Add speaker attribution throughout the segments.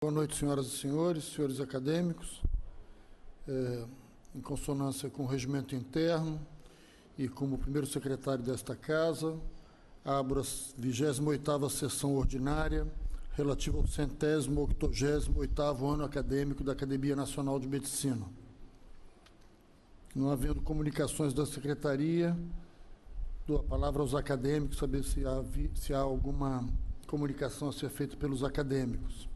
Speaker 1: Boa noite, senhoras e senhores acadêmicos. Em consonância com o regimento interno e como primeiro secretário desta casa, abro a 28ª sessão ordinária relativa ao 188º ano acadêmico da Academia Nacional de Medicina. Não havendo comunicações da secretaria, dou a palavra aos acadêmicos, saber se há alguma comunicação a ser feita pelos acadêmicos.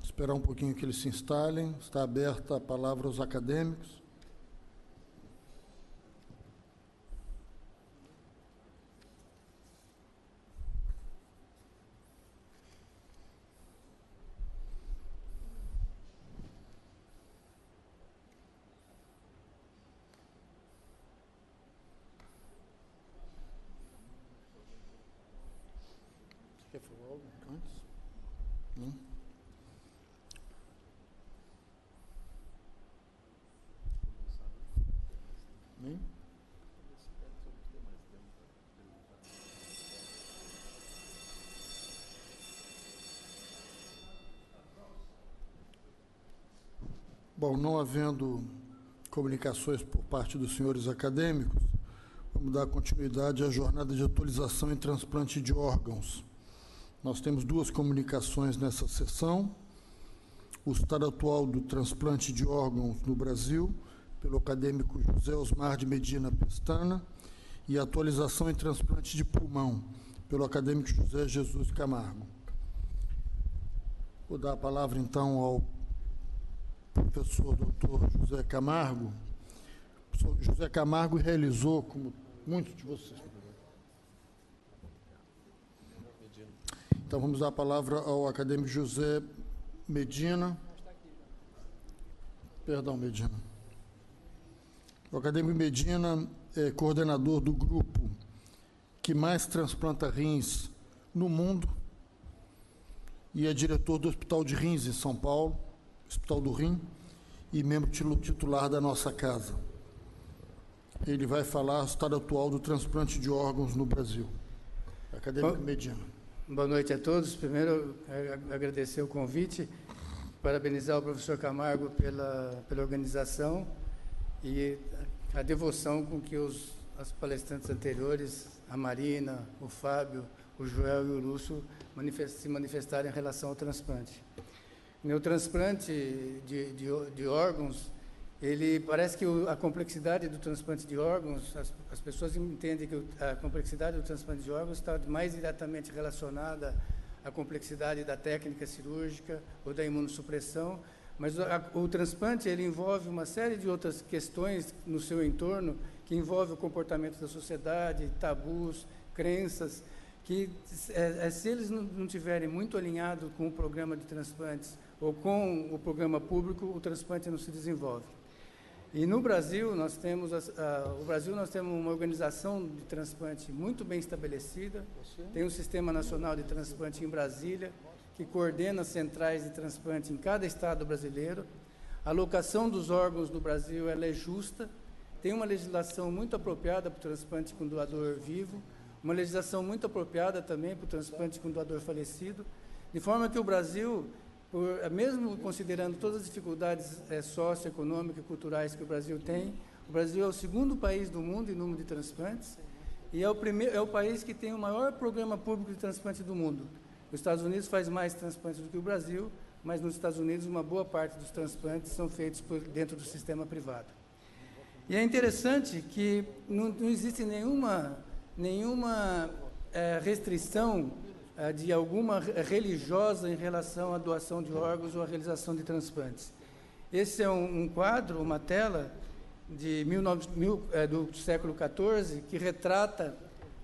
Speaker 1: Esperar um pouquinho que eles se instalem. Está aberta a palavra aos acadêmicos. Você quer falar algo antes? Não? Bom, não havendo comunicações por parte dos senhores acadêmicos, vamos dar continuidade à jornada de atualização em transplante de órgãos. Nós temos duas comunicações nessa sessão: o estado atual do transplante de órgãos no Brasil, pelo acadêmico José Osmar de Medina Pestana, e a atualização em transplante de pulmão, pelo acadêmico José Jesus Camargo. Vou dar a palavra, então, ao professor doutor José Camargo. O professor José Camargo realizou, como muitos de vocês... Então, vamos dar a palavra ao acadêmico José Medina. Perdão, Medina. O acadêmico Medina é coordenador do grupo que mais transplanta rins no mundo e é diretor do Hospital de Rins, em São Paulo, Hospital do Rim, e membro titular da nossa casa. Ele vai falar do estado atual do transplante de órgãos no Brasil. Acadêmico Medina.
Speaker 2: Boa noite a todos. Primeiro, agradecer o convite, parabenizar o professor Camargo pela organização e a devoção com que os palestrantes anteriores, a Marina, o Fábio, o Joel e o Lúcio, se manifestaram em relação ao transplante. No transplante de órgãos, parece que a complexidade do transplante de órgãos, as pessoas entendem que a complexidade do transplante de órgãos está mais diretamente relacionada à complexidade da técnica cirúrgica ou da imunossupressão, mas o transplante ele envolve uma série de outras questões no seu entorno, que envolve o comportamento da sociedade, tabus, crenças, que se eles não estiverem muito alinhados com o programa de transplantes ou com o programa público, o transplante não se desenvolve. E no Brasil, nós temos uma organização de transplante muito bem estabelecida, tem um Sistema Nacional de Transplante em Brasília, que coordena centrais de transplante em cada estado brasileiro. A alocação dos órgãos no Brasil ela é justa, tem uma legislação muito apropriada para o transplante com doador vivo, uma legislação muito apropriada também para o transplante com doador falecido, de forma que o Brasil, mesmo considerando todas as dificuldades socioeconômicas e culturais que o Brasil tem, o Brasil é o segundo país do mundo em número de transplantes e é o país que tem o maior programa público de transplante do mundo. Os Estados Unidos faz mais transplantes do que o Brasil, mas nos Estados Unidos uma boa parte dos transplantes são feitos dentro do sistema privado. E é interessante que não existe nenhuma restrição de alguma religiosa em relação à doação de órgãos ou à realização de transplantes. Esse é um quadro, uma tela do século XIV, que retrata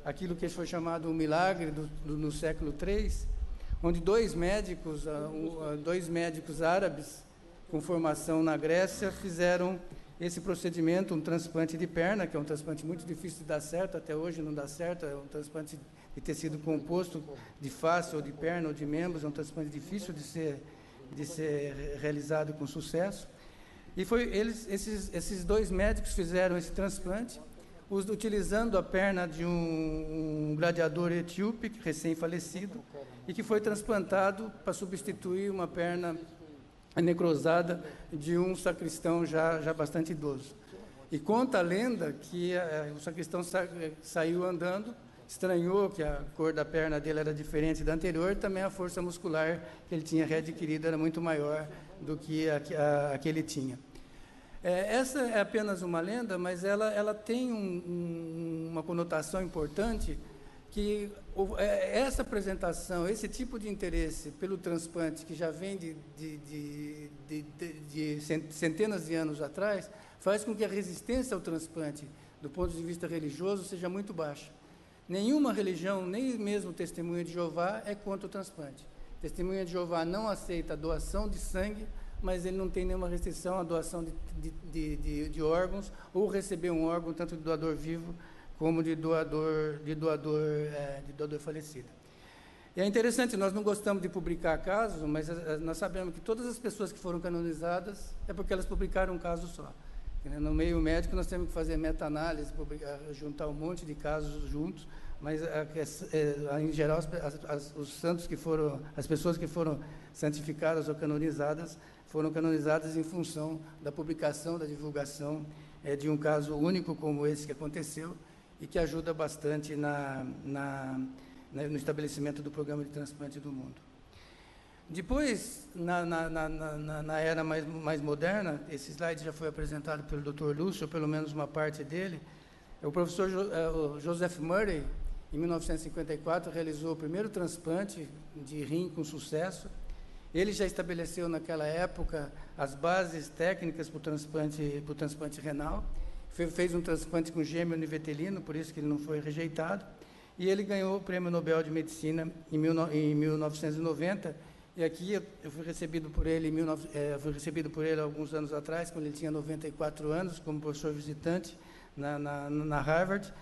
Speaker 2: aquilo que foi chamado um milagre no século III, onde dois médicos árabes com formação na Grécia fizeram esse procedimento, um transplante de perna, que é um transplante muito difícil de dar certo, até hoje não dá certo, é um transplante de tecido composto de face ou de perna ou de membros, é um transplante difícil de ser realizado com sucesso. E esses dois médicos fizeram esse transplante, utilizando a perna de um gladiador etíope, recém-falecido, e que foi transplantado para substituir uma perna necrosada de um sacristão já bastante idoso. E conta a lenda que o sacristão saiu andando, estranhou que a cor da perna dele era diferente da anterior, e também a força muscular que ele tinha readquirido era muito maior do que a que ele tinha. Essa é apenas uma lenda, mas ela tem uma conotação importante, que essa apresentação, esse tipo de interesse pelo transplante, que já vem de centenas de anos atrás, faz com que a resistência ao transplante, do ponto de vista religioso, seja muito baixa. Nenhuma religião, nem mesmo Testemunha de Jeová, é contra o transplante. Testemunha de Jeová não aceita a doação de sangue, mas ele não tem nenhuma restrição à doação de órgãos, ou receber um órgão tanto de doador vivo como de doador falecido. E é interessante, nós não gostamos de publicar casos, mas nós sabemos que todas as pessoas que foram canonizadas é porque elas publicaram um caso só. No meio médico, nós temos que fazer meta-análise, juntar um monte de casos juntos, mas, em geral, os santos que foram, as pessoas que foram santificadas ou canonizadas, foram canonizadas em função da publicação, da divulgação de um caso único como esse que aconteceu, e que ajuda bastante no estabelecimento do programa de transplante do mundo. Depois, na era mais moderna, esse slide já foi apresentado pelo Dr. Lúcio, ou pelo menos uma parte dele. O professor Joseph Murray, em 1954, realizou o primeiro transplante de rim com sucesso. Ele já estabeleceu naquela época as bases técnicas para o transplante renal. Fez um transplante com gêmeo univetelino, por isso que ele não foi rejeitado. E ele ganhou o Prêmio Nobel de Medicina em 1990. E aqui eu fui recebido por ele alguns anos atrás, quando ele tinha 94 anos, como professor visitante na Harvard.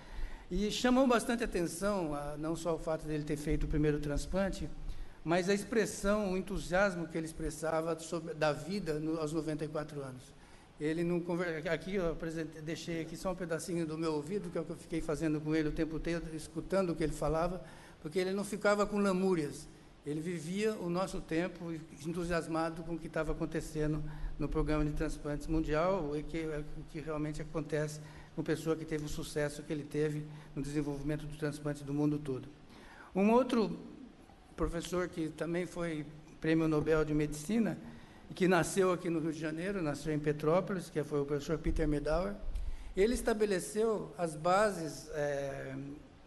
Speaker 2: E chamou bastante atenção, não só o fato dele ter feito o primeiro transplante, mas a expressão, o entusiasmo que ele expressava da vida aos 94 anos. Ele não aqui eu deixei aqui só um pedacinho do meu ouvido, que é o que eu fiquei fazendo com ele o tempo todo, escutando o que ele falava, porque ele não ficava com lamúrias. Ele vivia o nosso tempo entusiasmado com o que estava acontecendo no programa de transplantes mundial, o que realmente acontece com a pessoa que teve o sucesso que ele teve no desenvolvimento do transplante do mundo todo. Um outro professor que também foi Prêmio Nobel de Medicina, que nasceu aqui no Rio de Janeiro, nasceu em Petrópolis, que foi o professor Peter Medauer, ele estabeleceu as bases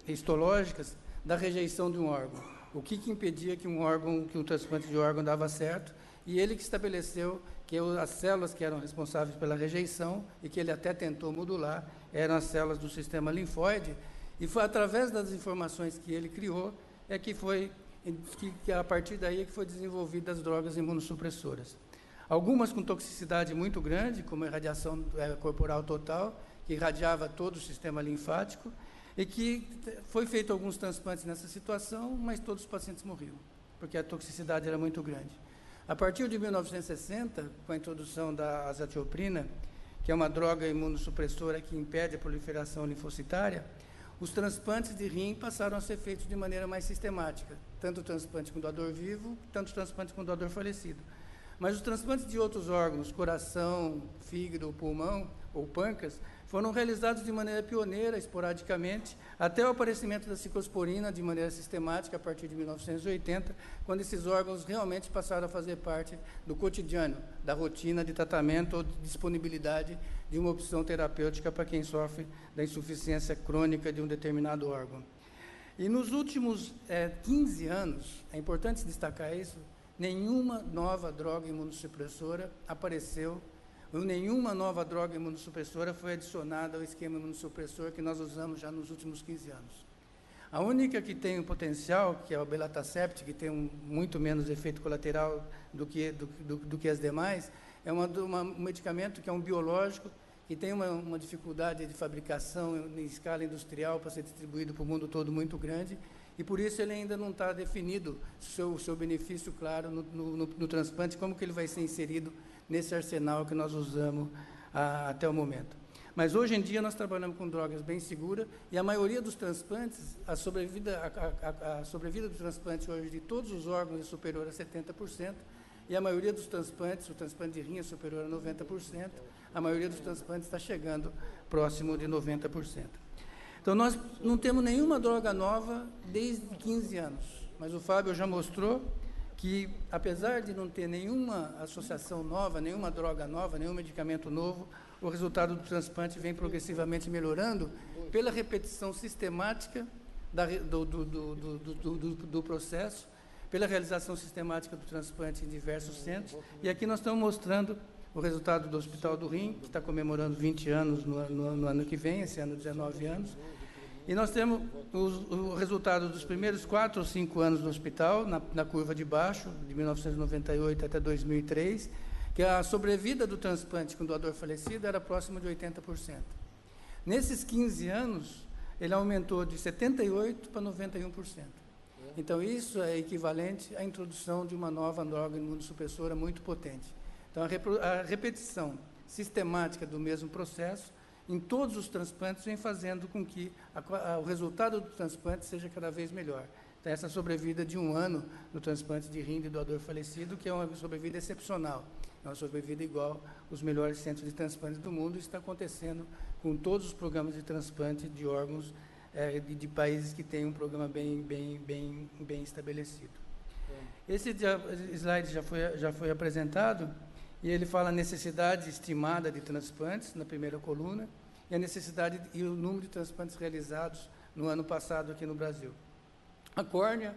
Speaker 2: histológicas da rejeição de um órgão. O que impedia que um transplante de órgão dava certo, e ele que estabeleceu que as células que eram responsáveis pela rejeição, e que ele até tentou modular, eram as células do sistema linfóide, e foi através das informações que ele criou, que a partir daí que foi desenvolvida as drogas imunossupressoras. Algumas com toxicidade muito grande, como a irradiação corporal total, que irradiava todo o sistema linfático, e que foi feito alguns transplantes nessa situação, mas todos os pacientes morriam, porque a toxicidade era muito grande. A partir de 1960, com a introdução da azatioprina, que é uma droga imunossupressora que impede a proliferação linfocitária, os transplantes de rim passaram a ser feitos de maneira mais sistemática, tanto o transplante com doador vivo, tanto o transplante com doador falecido. Mas os transplantes de outros órgãos, coração, fígado, pulmão ou pâncreas, foram realizados de maneira pioneira, esporadicamente, até o aparecimento da ciclosporina de maneira sistemática a partir de 1980, quando esses órgãos realmente passaram a fazer parte do cotidiano, da rotina de tratamento ou de disponibilidade de uma opção terapêutica para quem sofre da insuficiência crônica de um determinado órgão. E nos últimos 15 anos, é importante destacar isso, nenhuma nova droga imunossupressora apareceu, nenhuma nova droga imunossupressora foi adicionada ao esquema imunossupressor que nós usamos já nos últimos 15 anos. A única que tem um potencial, que é o belatacept, que tem muito menos efeito colateral do que as demais, é um medicamento que é um biológico, que tem uma dificuldade de fabricação em escala industrial para ser distribuído para o mundo todo muito grande, e por isso ele ainda não está definido o seu benefício claro no transplante, como que ele vai ser inserido nesse arsenal que nós usamos até o momento. Mas hoje em dia nós trabalhamos com drogas bem seguras e a maioria dos transplantes, a sobrevida do transplante hoje de todos os órgãos é superior a 70%, e a maioria dos transplantes, o transplante de rim é superior a 90%, a maioria dos transplantes está chegando próximo de 90%. Então, nós não temos nenhuma droga nova desde 15 anos, mas o Fábio já mostrou que, apesar de não ter nenhuma associação nova, nenhuma droga nova, nenhum medicamento novo, o resultado do transplante vem progressivamente melhorando pela repetição sistemática do processo, pela realização sistemática do transplante em diversos centros. E aqui nós estamos mostrando o resultado do Hospital do Rim, que está comemorando 20 anos no ano que vem, esse ano 19 anos. E nós temos o resultado dos primeiros 4 ou 5 anos do hospital, na curva de baixo, de 1998 até 2003, que a sobrevida do transplante com doador falecido era próximo de 80%. Nesses 15 anos, ele aumentou de 78% para 91%. Então, isso é equivalente à introdução de uma nova droga imunossupressora muito potente. Então, a repetição sistemática do mesmo processo em todos os transplantes vem fazendo com que o resultado do transplante seja cada vez melhor. Então, essa sobrevida de 1 ano no transplante de rim de doador falecido, que é uma sobrevida excepcional, é uma sobrevida igual aos melhores centros de transplante do mundo, está acontecendo com todos os programas de transplante de órgãos de países que têm um programa bem estabelecido. Esse slide já foi apresentado, e ele fala a necessidade estimada de transplantes, na primeira coluna, e a necessidade e o número de transplantes realizados no ano passado aqui no Brasil. A córnea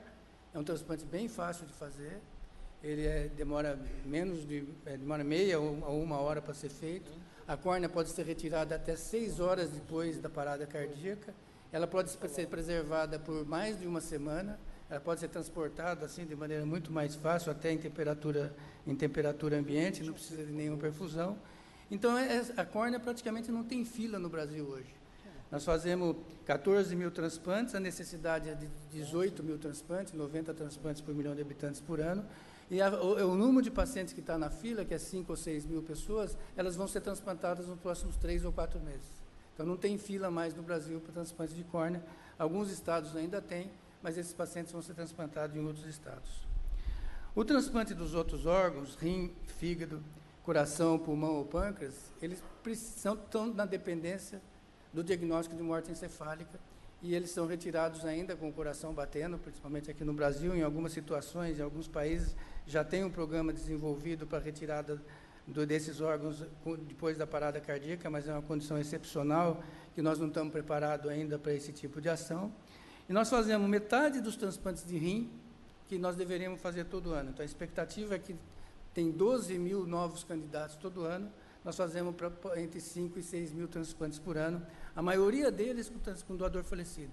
Speaker 2: é um transplante bem fácil de fazer, ele demora meia a 1 hora para ser feito. A córnea pode ser retirada até 6 horas depois da parada cardíaca, ela pode ser preservada por mais de 1 semana, ela pode ser transportada assim de maneira muito mais fácil, até em temperatura ambiente, não precisa de nenhuma perfusão. Então, a córnea praticamente não tem fila no Brasil hoje. Nós fazemos 14 mil transplantes, a necessidade é de 18 mil transplantes, 90 transplantes por milhão de habitantes por ano, e o número de pacientes que está na fila, que é 5 ou 6 mil pessoas, elas vão ser transplantadas nos próximos 3 ou 4 meses. Então, não tem fila mais no Brasil para transplante de córnea. Alguns estados ainda têm, mas esses pacientes vão ser transplantados em outros estados. O transplante dos outros órgãos, rim, fígado, coração, pulmão ou pâncreas, eles estão na dependência do diagnóstico de morte encefálica, e eles são retirados ainda com o coração batendo, principalmente aqui no Brasil. Em algumas situações, em alguns países, já tem um programa desenvolvido para retirada desses órgãos depois da parada cardíaca, mas é uma condição excepcional, que nós não estamos preparados ainda para esse tipo de ação. E nós fazemos metade dos transplantes de rim que nós deveríamos fazer todo ano. Então, a expectativa é que tem 12 mil novos candidatos todo ano, nós fazemos entre 5 e 6 mil transplantes por ano, a maioria deles com doador falecido.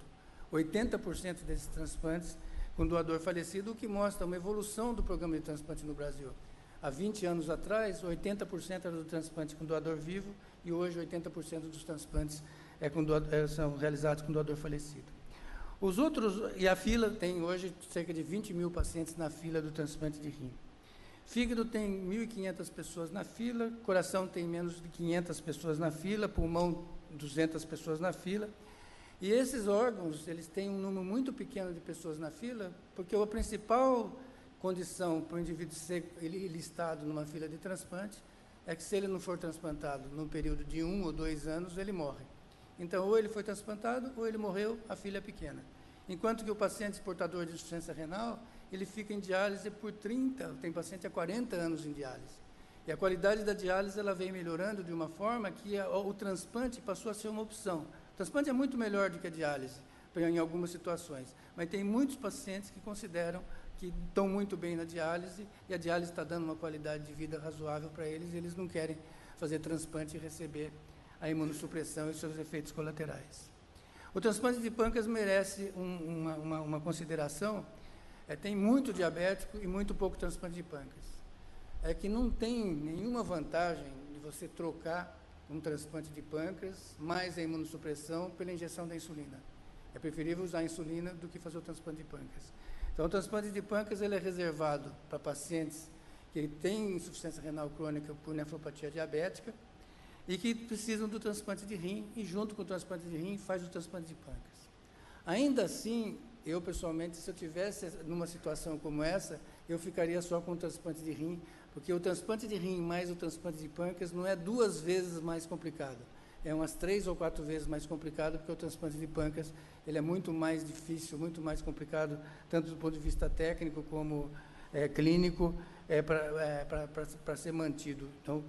Speaker 2: 80% desses transplantes com doador falecido, o que mostra uma evolução do programa de transplante no Brasil. Há 20 anos atrás, 80% era do transplante com doador vivo, e hoje 80% dos transplantes são realizados com doador falecido. Os outros, e a fila tem hoje cerca de 20 mil pacientes na fila do transplante de rim. Fígado tem 1.500 pessoas na fila, coração tem menos de 500 pessoas na fila, pulmão 200 pessoas na fila. E esses órgãos, eles têm um número muito pequeno de pessoas na fila, porque a principal condição para o indivíduo ser listado numa fila de transplante é que, se ele não for transplantado num período de 1 ou 2 anos, ele morre. Então, ou ele foi transplantado, ou ele morreu, a fila é pequena. Enquanto que o paciente portador de insuficiência renal, ele fica em diálise por 30, tem paciente há 40 anos em diálise. E a qualidade da diálise, ela vem melhorando de uma forma que o transplante passou a ser uma opção. O transplante é muito melhor do que a diálise, em algumas situações, mas tem muitos pacientes que consideram que estão muito bem na diálise, e a diálise está dando uma qualidade de vida razoável para eles, e eles não querem fazer transplante e receber a imunossupressão e seus efeitos colaterais. O transplante de pâncreas merece uma consideração. Tem muito diabético e muito pouco transplante de pâncreas. É que não tem nenhuma vantagem de você trocar um transplante de pâncreas mais a imunossupressão pela injeção da insulina. É preferível usar a insulina do que fazer o transplante de pâncreas. Então, o transplante de pâncreas ele é reservado para pacientes que têm insuficiência renal crônica por nefropatia diabética e que precisam do transplante de rim, e junto com o transplante de rim faz o transplante de pâncreas. Ainda assim, eu pessoalmente, se eu tivesse numa situação como essa, eu ficaria só com o transplante de rim, porque o transplante de rim mais o transplante de pâncreas não é 2 vezes mais complicado, é umas 3 ou 4 vezes mais complicado, porque o transplante de pâncreas ele é muito mais difícil, muito mais complicado, tanto do ponto de vista técnico como clínico, para ser mantido. Então,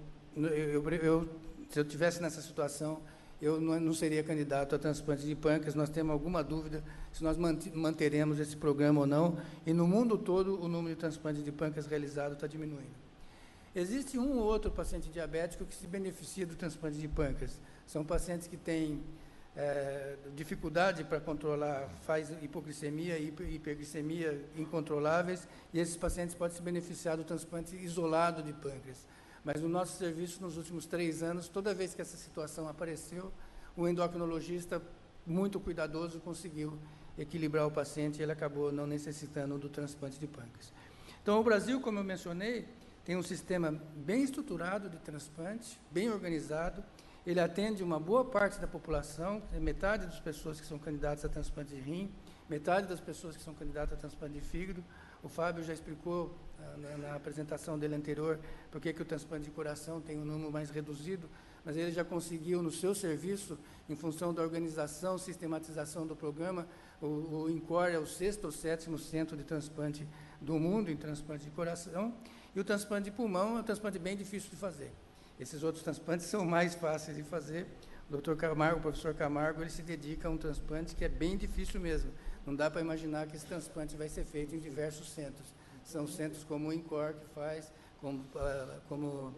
Speaker 2: se eu tivesse nessa situação, eu não seria candidato a transplante de pâncreas. Nós temos alguma dúvida se nós manteremos esse programa ou não, e no mundo todo o número de transplantes de pâncreas realizado está diminuindo. Existe um ou outro paciente diabético que se beneficia do transplante de pâncreas. São pacientes que têm dificuldade para controlar, faz hipoglicemia e hiperglicemia incontroláveis, e esses pacientes podem se beneficiar do transplante isolado de pâncreas. Mas no nosso serviço, nos últimos 3 anos, toda vez que essa situação apareceu, o endocrinologista, muito cuidadoso, conseguiu equilibrar o paciente e ele acabou não necessitando do transplante de pâncreas. Então, o Brasil, como eu mencionei, tem um sistema bem estruturado de transplante, bem organizado. Ele atende uma boa parte da população, metade das pessoas que são candidatas a transplante de rim, metade das pessoas que são candidatas a transplante de fígado. O Fábio já explicou na apresentação dele anterior por que o transplante de coração tem um número mais reduzido, mas ele já conseguiu no seu serviço, em função da organização, sistematização do programa, o INCOR é o 6º ou 7º centro de transplante do mundo em transplante de coração, e o transplante de pulmão é um transplante bem difícil de fazer. Esses outros transplantes são mais fáceis de fazer. O Dr. Camargo, o professor Camargo, ele se dedica a um transplante que é bem difícil mesmo. Não dá para imaginar que esse transplante vai ser feito em diversos centros. São centros como o INCOR que faz, como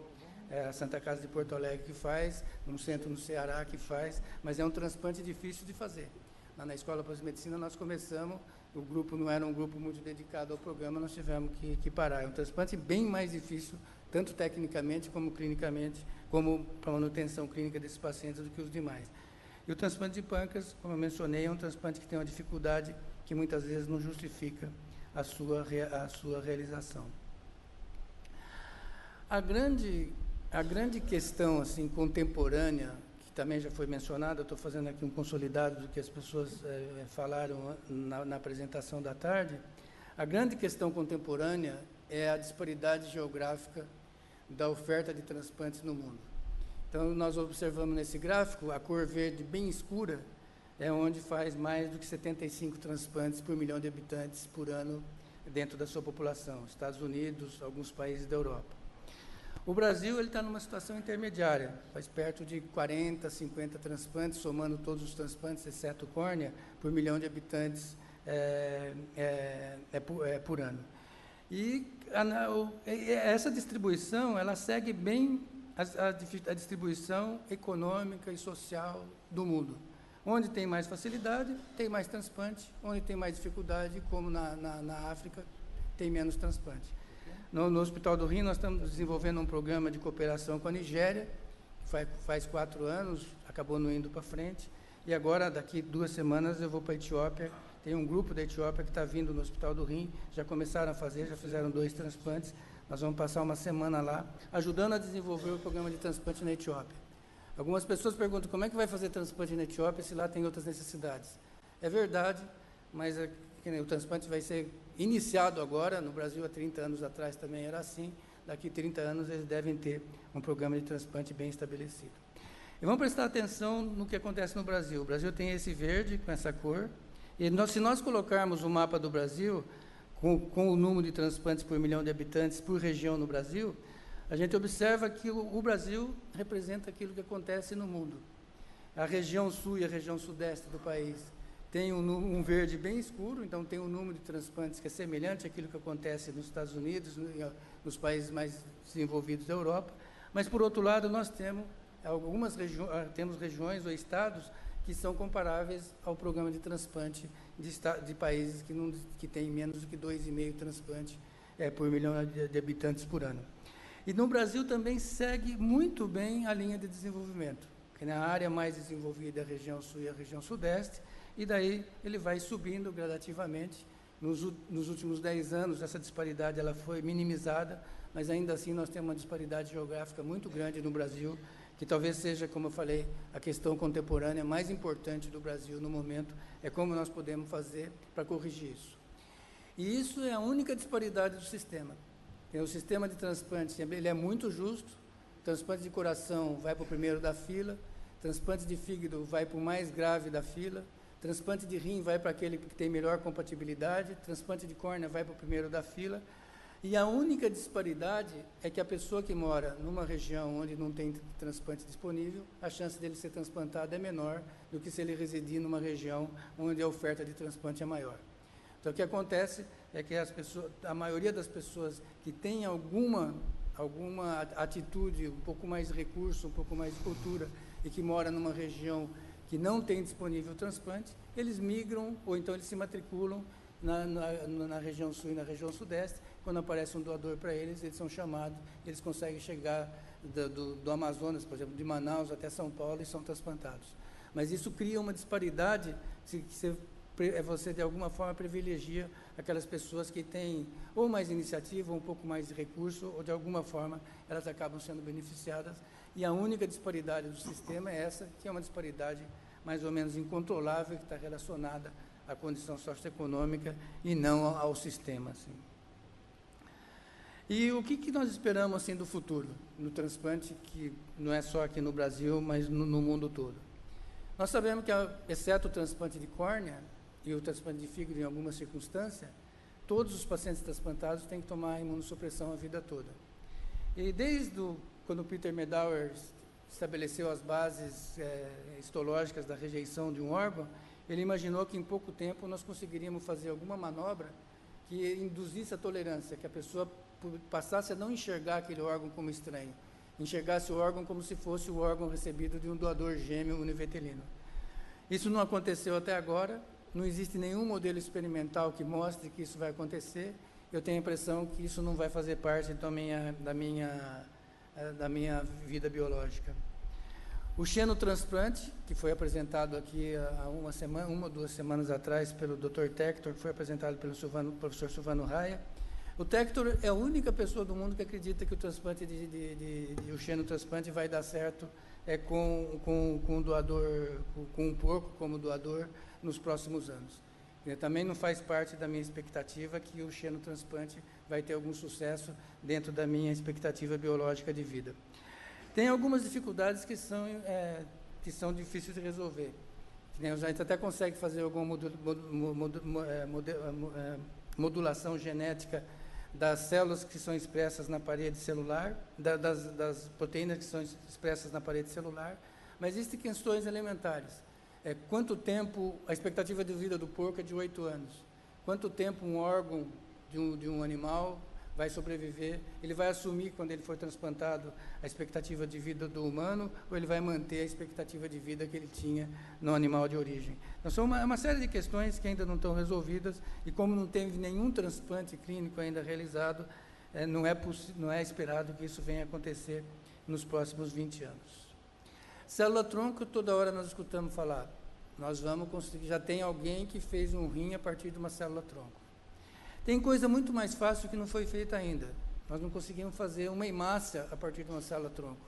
Speaker 2: a Santa Casa de Porto Alegre que faz, um centro no Ceará que faz, mas é um transplante difícil de fazer. Lá na Escola Pós-Medicina nós começamos, o grupo não era um grupo muito dedicado ao programa, nós tivemos que parar. É um transplante bem mais difícil, tanto tecnicamente como clinicamente, como para a manutenção clínica desses pacientes do que os demais. E o transplante de pâncreas, como eu mencionei, é um transplante que tem uma dificuldade que muitas vezes não justifica a sua realização. A grande questão assim, contemporânea, que também já foi mencionada, eu estou fazendo aqui um consolidado do que as pessoas falaram na apresentação da tarde, a grande questão contemporânea é a disparidade geográfica da oferta de transplantes no mundo. Então, nós observamos nesse gráfico, a cor verde bem escura é onde faz mais do que 75 transplantes por 1 milhão de habitantes por ano dentro da sua população, Estados Unidos, alguns países da Europa. O Brasil está numa situação intermediária, faz perto de 40, 50 transplantes, somando todos os transplantes, exceto córnea, por 1 milhão de habitantes por ano. E essa distribuição, ela segue bem a distribuição econômica e social do mundo. Onde tem mais facilidade, tem mais transplante. Onde tem mais dificuldade, como na África, tem menos transplante. No Hospital do Rim, nós estamos desenvolvendo um programa de cooperação com a Nigéria, que faz 4 anos, acabou não indo para frente. E agora, daqui 2 semanas, eu vou para a Etiópia. Tem um grupo da Etiópia que está vindo no Hospital do Rim, já começaram a fazer, já fizeram 2 transplantes. Nós vamos passar uma semana lá, ajudando a desenvolver o programa de transplante na Etiópia. Algumas pessoas perguntam como é que vai fazer transplante na Etiópia se lá tem outras necessidades. É verdade, mas o transplante vai ser iniciado agora, no Brasil há 30 anos atrás também era assim, daqui a 30 anos eles devem ter um programa de transplante bem estabelecido. E vamos prestar atenção no que acontece no Brasil. O Brasil tem esse verde com essa cor, e se nós colocarmos o mapa do Brasil, com o número de transplantes por 1 milhão de habitantes por região no Brasil, a gente observa que o Brasil representa aquilo que acontece no mundo. A região sul e a região sudeste do país tem um verde bem escuro, então tem um número de transplantes que é semelhante àquilo que acontece nos Estados Unidos, nos países mais desenvolvidos da Europa, mas, por outro lado, nós temos regiões ou estados que são comparáveis ao programa de transplante de países que têm menos do que 2,5 transplantes por 1 milhão de habitantes por ano. E no Brasil também segue muito bem a linha de desenvolvimento, que na área mais desenvolvida é a região sul e a região sudeste, e daí ele vai subindo gradativamente. Nos últimos 10 anos, essa disparidade ela foi minimizada, mas ainda assim nós temos uma disparidade geográfica muito grande no Brasil, que talvez seja, como eu falei, a questão contemporânea mais importante do Brasil no momento, é como nós podemos fazer para corrigir isso. E isso é a única disparidade do sistema. O sistema de transplante, ele é muito justo, transplante de coração vai para o primeiro da fila, transplante de fígado vai para o mais grave da fila, transplante de rim vai para aquele que tem melhor compatibilidade, transplante de córnea vai para o primeiro da fila, e a única disparidade é que a pessoa que mora numa região onde não tem transplante disponível, a chance dele ser transplantado é menor do que se ele residir numa região onde a oferta de transplante é maior. Então, o que acontece é que a maioria das pessoas que tem alguma atitude, um pouco mais de recurso, um pouco mais de cultura, e que mora numa região que não tem disponível transplante, eles migram, ou então eles se matriculam na região sul e na região sudeste. Quando aparece um doador para eles, eles são chamados, eles conseguem chegar do Amazonas, por exemplo, de Manaus até São Paulo, e são transplantados. Mas isso cria uma disparidade, você de alguma forma privilegia aquelas pessoas que têm ou mais iniciativa, ou um pouco mais de recurso, ou de alguma forma elas acabam sendo beneficiadas, e a única disparidade do sistema é essa, que é uma disparidade mais ou menos incontrolável, que está relacionada à condição socioeconômica e não ao sistema, assim. E o que nós esperamos, assim, do futuro, no transplante, que não é só aqui no Brasil, mas no mundo todo? Nós sabemos que, exceto o transplante de córnea e o transplante de fígado em alguma circunstância, todos os pacientes transplantados têm que tomar imunossupressão a vida toda. E quando Peter Medauer estabeleceu as bases histológicas da rejeição de um órgão, ele imaginou que em pouco tempo nós conseguiríamos fazer alguma manobra que induzisse a tolerância, que a pessoa passasse a não enxergar aquele órgão como estranho, enxergasse o órgão como se fosse o órgão recebido de um doador gêmeo univetelino. Isso não aconteceu até agora, não existe nenhum modelo experimental que mostre que isso vai acontecer. Eu tenho a impressão que isso não vai fazer parte da minha vida biológica. O xenotransplante, que foi apresentado aqui há uma ou 2 semanas atrás pelo Dr. Tector, que foi apresentado pelo professor Silvano Raia. O Tector é a única pessoa do mundo que acredita que o transplante o xenotransplante vai dar certo com um doador, com um porco como doador nos próximos anos. Também não faz parte da minha expectativa que o xenotransplante vai ter algum sucesso dentro da minha expectativa biológica de vida. Tem algumas dificuldades que são difíceis de resolver. A gente até consegue fazer alguma modulação genética das células que são expressas na parede celular, das proteínas que são expressas na parede celular, mas existem questões elementares. Quanto tempo, a expectativa de vida do porco é de 8 anos. Quanto tempo um órgão de um animal vai sobreviver? Ele vai assumir, quando ele for transplantado, a expectativa de vida do humano, ou ele vai manter a expectativa de vida que ele tinha no animal de origem? Então, são uma série de questões que ainda não estão resolvidas, e como não teve nenhum transplante clínico ainda realizado, não é esperado que isso venha a acontecer nos próximos 20 anos. Célula-tronco, toda hora nós escutamos falar. Nós vamos conseguir, já tem alguém que fez um rim a partir de uma célula-tronco. Tem coisa muito mais fácil que não foi feita ainda. Nós não conseguimos fazer uma hemácia a partir de uma célula-tronco.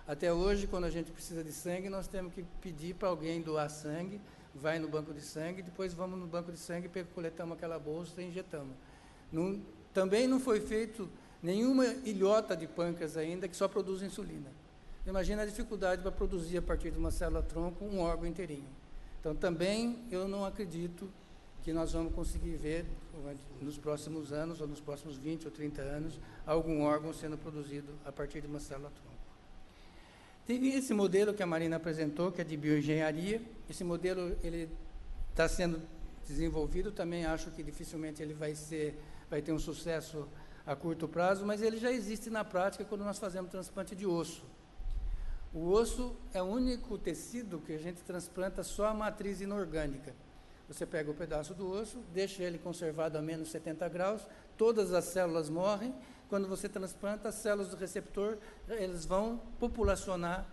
Speaker 2: Até hoje, quando a gente precisa de sangue, nós temos que pedir para alguém doar sangue, vai no banco de sangue, depois vamos no banco de sangue, coletamos aquela bolsa e injetamos. Também não foi feito nenhuma ilhota de pâncreas ainda que só produz insulina. Imagina a dificuldade para produzir a partir de uma célula-tronco um órgão inteirinho. Então, também eu não acredito que nós vamos conseguir ver, nos próximos anos, ou nos próximos 20 ou 30 anos, algum órgão sendo produzido a partir de uma célula-tronco. Tem esse modelo que a Marina apresentou, que é de bioengenharia. Esse modelo está sendo desenvolvido, também acho que dificilmente ele vai ter um sucesso a curto prazo, mas ele já existe na prática quando nós fazemos transplante de osso. O osso é o único tecido que a gente transplanta só a matriz inorgânica. Você pega o pedaço do osso, deixa ele conservado a menos 70 graus, todas as células morrem. Quando você transplanta, as células do receptor, eles vão populacionar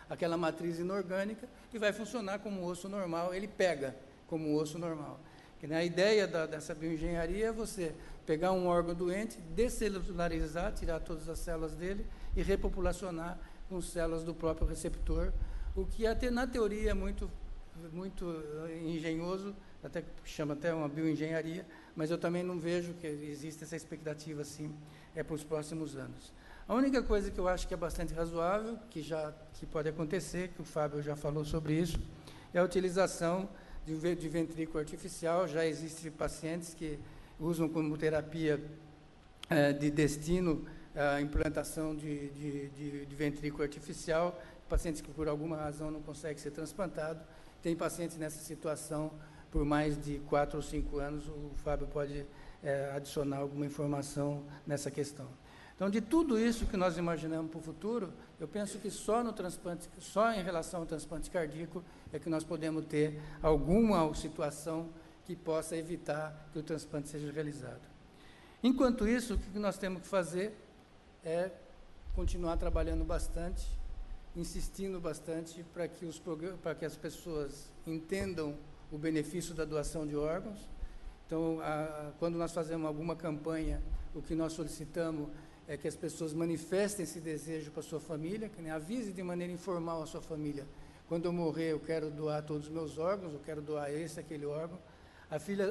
Speaker 2: aquela matriz inorgânica e vai funcionar como um osso normal, ele pega como um osso normal. A ideia dessa bioengenharia é você pegar um órgão doente, descelularizar, tirar todas as células dele e repopulacionar com células do próprio receptor, o que até na teoria é muito engenhoso, até chama até uma bioengenharia, mas eu também não vejo que existe essa expectativa assim para os próximos anos. A única coisa que eu acho que é bastante razoável, que pode acontecer, que o Fábio já falou sobre isso, é a utilização de ventrículo artificial. Já existem pacientes que usam como terapia de destino a implantação de ventrículo artificial, pacientes que por alguma razão não conseguem ser transplantados. Tem pacientes nessa situação por mais de 4 ou 5 anos, o Fábio pode adicionar alguma informação nessa questão. Então, de tudo isso que nós imaginamos para o futuro, eu penso que só em relação ao transplante cardíaco é que nós podemos ter alguma situação que possa evitar que o transplante seja realizado. Enquanto isso, o que nós temos que fazer é continuar trabalhando bastante, insistindo bastante para que as pessoas entendam o benefício da doação de órgãos. Então, quando nós fazemos alguma campanha, o que nós solicitamos é que as pessoas manifestem esse desejo para a sua família, que avise de maneira informal a sua família: quando eu morrer, eu quero doar todos os meus órgãos, eu quero doar aquele órgão.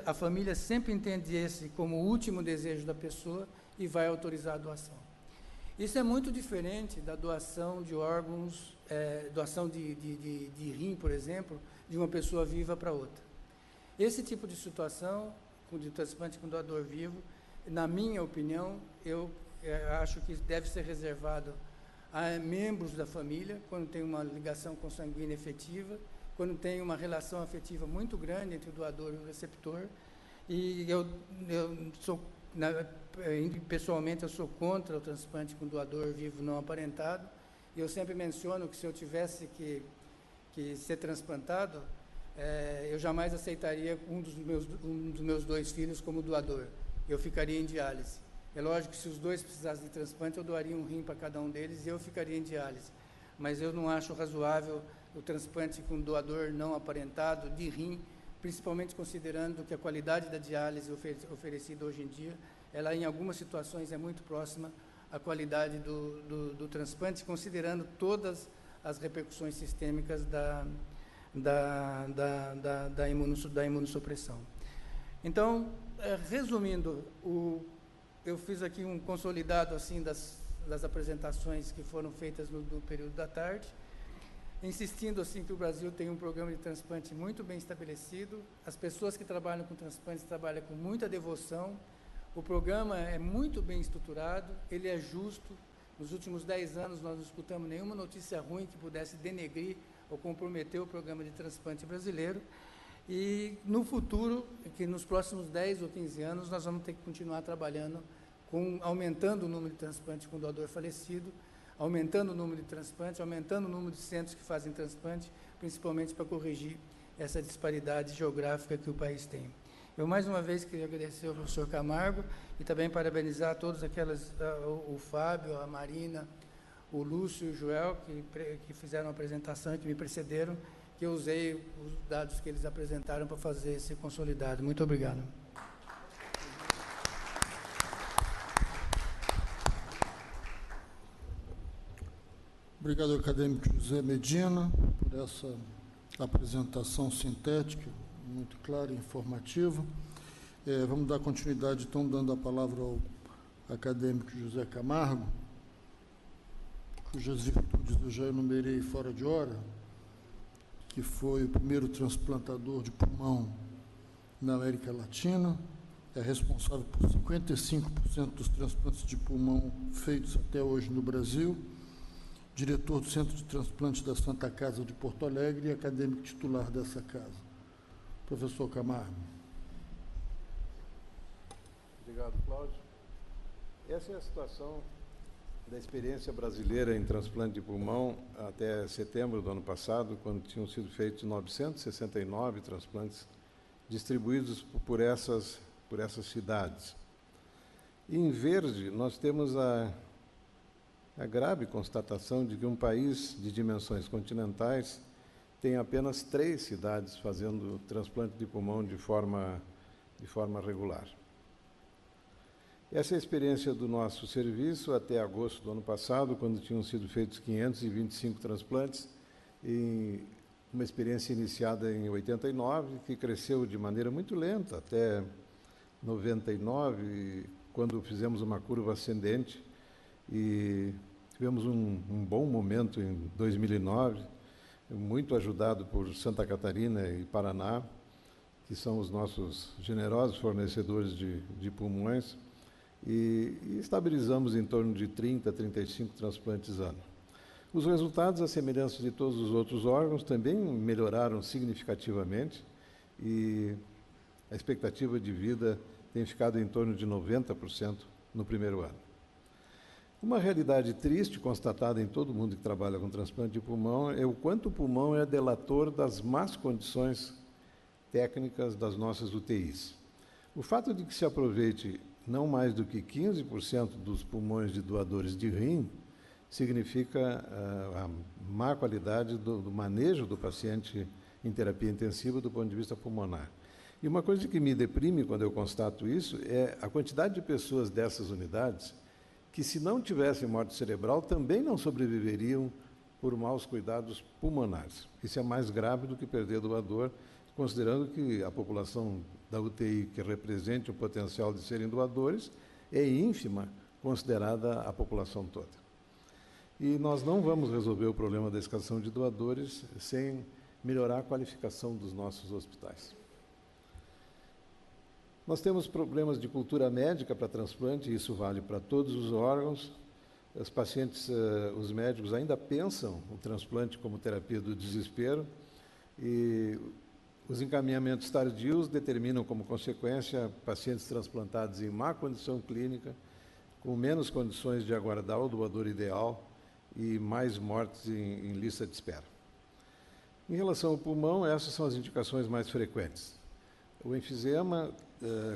Speaker 2: A família sempre entende esse como o último desejo da pessoa e vai autorizar a doação. Isso é muito diferente da doação de órgãos, doação de rim, por exemplo, de uma pessoa viva para outra. Esse tipo de situação, de transplante com doador vivo, na minha opinião, eu acho que deve ser reservado a membros da família, quando tem uma ligação consanguínea efetiva, quando tem uma relação afetiva muito grande entre o doador e o receptor. E pessoalmente, eu sou contra o transplante com doador vivo não aparentado. E eu sempre menciono que se eu tivesse que ser transplantado, eu jamais aceitaria um dos meus 2 filhos como doador. Eu ficaria em diálise. É lógico que se os 2 precisassem de transplante, eu doaria um rim para cada um deles e eu ficaria em diálise. Mas eu não acho razoável o transplante com doador não aparentado de rim, principalmente considerando que a qualidade da diálise oferecida hoje em dia, ela em algumas situações é muito próxima à qualidade do transplante, considerando todas as repercussões sistêmicas da imunossupressão. Então, resumindo, eu fiz aqui um consolidado assim das apresentações que foram feitas no período da tarde, insistindo assim que o Brasil tem um programa de transplante muito bem estabelecido. As pessoas que trabalham com transplantes trabalham com muita devoção. O programa é muito bem estruturado, ele é justo. Nos últimos 10 anos nós não escutamos nenhuma notícia ruim que pudesse denegrir ou comprometer o programa de transplante brasileiro. E no futuro, que nos próximos 10 ou 15 anos, nós vamos ter que continuar trabalhando aumentando o número de transplantes com doador falecido, aumentando o número de transplantes, aumentando o número de centros que fazem transplante, principalmente para corrigir essa disparidade geográfica que o país tem. Eu, mais uma vez, queria agradecer ao professor Camargo e também parabenizar todos o Fábio, a Marina, o Lúcio e o Joel, que fizeram a apresentação e que me precederam, que eu usei os dados que eles apresentaram para fazer esse consolidado. Muito obrigado.
Speaker 1: Obrigado, acadêmico José Medina, por essa apresentação sintética, muito clara e informativa. Vamos dar continuidade, então, dando a palavra ao acadêmico José Camargo, cujas virtudes eu já enumerei fora de hora, que foi o primeiro transplantador de pulmão na América Latina, é responsável por 55% dos transplantes de pulmão feitos até hoje no Brasil, diretor do Centro de Transplante da Santa Casa de Porto Alegre e acadêmico titular dessa casa. Professor Camargo.
Speaker 3: Obrigado, Cláudio. Essa é a situação da experiência brasileira em transplante de pulmão até setembro do ano passado, quando tinham sido feitos 969 transplantes distribuídos por essas cidades. E em verde, nós temos a grave constatação de que um país de dimensões continentais tem apenas 3 cidades fazendo transplante de pulmão de forma de forma regular. Essa é a experiência do nosso serviço até agosto do ano passado, quando tinham sido feitos 525 transplantes, em uma experiência iniciada em 89, que cresceu de maneira muito lenta até 99, quando fizemos uma curva ascendente, e tivemos um bom momento em 2009, muito ajudado por Santa Catarina e Paraná, que são os nossos generosos fornecedores de pulmões, e estabilizamos em torno de 30 a 35 transplantes ano. Os resultados, à semelhança de todos os outros órgãos, também melhoraram significativamente, e a expectativa de vida tem ficado em torno de 90% no primeiro ano. Uma realidade triste constatada em todo mundo que trabalha com transplante de pulmão é o quanto o pulmão é delator das más condições técnicas das nossas UTIs. O fato de que se aproveite não mais do que 15% dos pulmões de doadores de rim significa a má qualidade do manejo do paciente em terapia intensiva do ponto de vista pulmonar. E uma coisa que me deprime quando eu constato isso é a quantidade de pessoas dessas unidades que, se não tivessem morte cerebral, também não sobreviveriam por maus cuidados pulmonares. Isso é mais grave do que perder doador, considerando que a população da UTI que represente o potencial de serem doadores é ínfima, considerada a população toda. E nós não vamos resolver o problema da escassez de doadores sem melhorar a qualificação dos nossos hospitais. Nós temos problemas de cultura médica para transplante, e isso vale para todos os órgãos. Os pacientes, os médicos ainda pensam o transplante como terapia do desespero, e os encaminhamentos tardios determinam como consequência pacientes transplantados em má condição clínica, com menos condições de aguardar o doador ideal e mais mortes em lista de espera. Em relação ao pulmão, essas são as indicações mais frequentes. O enfisema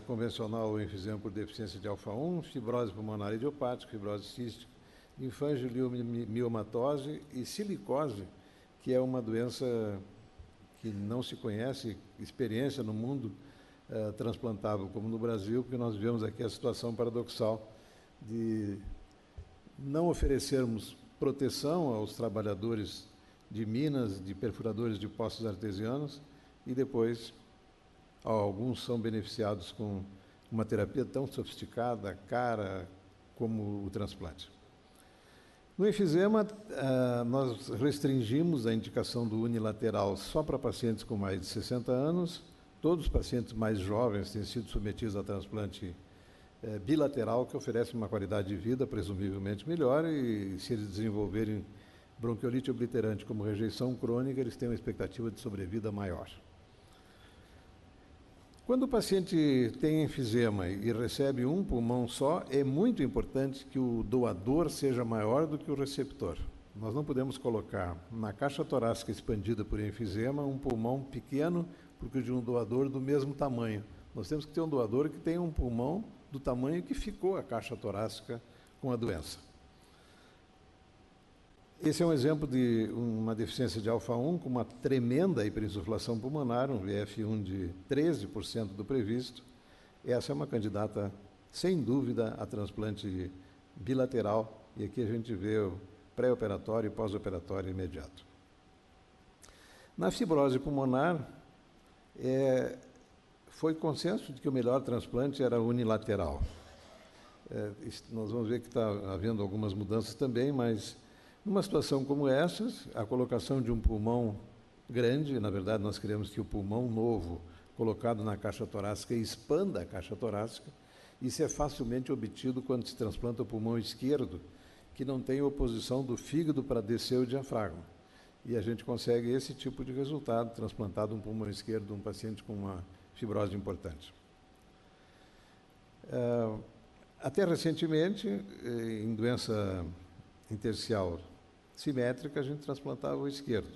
Speaker 3: convencional, o enfisema por deficiência de alfa-1, fibrose pulmonar idiopática, fibrose cística, linfangiomiomatose e silicose, que é uma doença que não se conhece experiência no mundo transplantável como no Brasil, porque nós vivemos aqui a situação paradoxal de não oferecermos proteção aos trabalhadores de minas, de perfuradores de poços artesianos, e depois alguns são beneficiados com uma terapia tão sofisticada, cara, como o transplante. No enfisema, nós restringimos a indicação do unilateral só para pacientes com mais de 60 anos. Todos os pacientes mais jovens têm sido submetidos a transplante bilateral, que oferece uma qualidade de vida presumivelmente melhor, e se eles desenvolverem bronquiolite obliterante como rejeição crônica, eles têm uma expectativa de sobrevida maior. Quando o paciente tem enfisema e recebe um pulmão só, é muito importante que o doador seja maior do que o receptor. Nós não podemos colocar na caixa torácica expandida por enfisema um pulmão pequeno porque de um doador do mesmo tamanho. Nós temos que ter um doador que tenha um pulmão do tamanho que ficou a caixa torácica com a doença. Esse é um exemplo de uma deficiência de alfa-1 com uma tremenda hiperinsuflação pulmonar, um VF1 de 13% do previsto. Essa é uma candidata, sem dúvida, a transplante bilateral, e aqui a gente vê o pré-operatório e pós-operatório imediato. Na fibrose pulmonar, foi consenso de que o melhor transplante era unilateral. Nós vamos ver que está havendo algumas mudanças também, mas numa situação como essa, a colocação de um pulmão grande, na verdade nós queremos que o pulmão novo colocado na caixa torácica expanda a caixa torácica. Isso é facilmente obtido quando se transplanta o pulmão esquerdo, que não tem oposição do fígado para descer o diafragma. E a gente consegue esse tipo de resultado, transplantado um pulmão esquerdo de um paciente com uma fibrose importante. Até recentemente, em doença intersticial simétrica, a gente transplantava o esquerdo.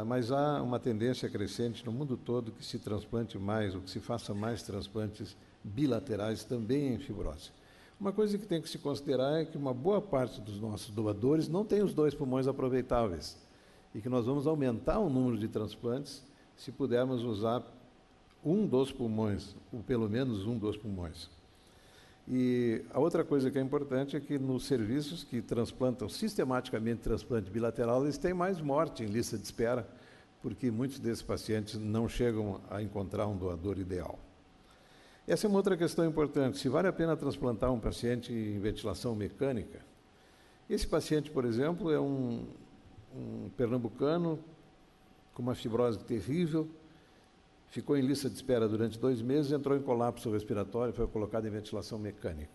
Speaker 3: Mas há uma tendência crescente no mundo todo que se transplante mais, ou que se faça mais transplantes bilaterais também em fibrose. Uma coisa que tem que se considerar é que uma boa parte dos nossos doadores não tem os dois pulmões aproveitáveis, e que nós vamos aumentar o número de transplantes se pudermos usar um dos pulmões, ou pelo menos um dos pulmões. E a outra coisa que é importante é que nos serviços que transplantam sistematicamente transplante bilateral, eles têm mais morte em lista de espera, porque muitos desses pacientes não chegam a encontrar um doador ideal. Essa é uma outra questão importante. Se vale a pena transplantar um paciente em ventilação mecânica, esse paciente, por exemplo, é um pernambucano com uma fibrose terrível, ficou em lista de espera durante 2 meses, entrou em colapso respiratório e foi colocado em ventilação mecânica.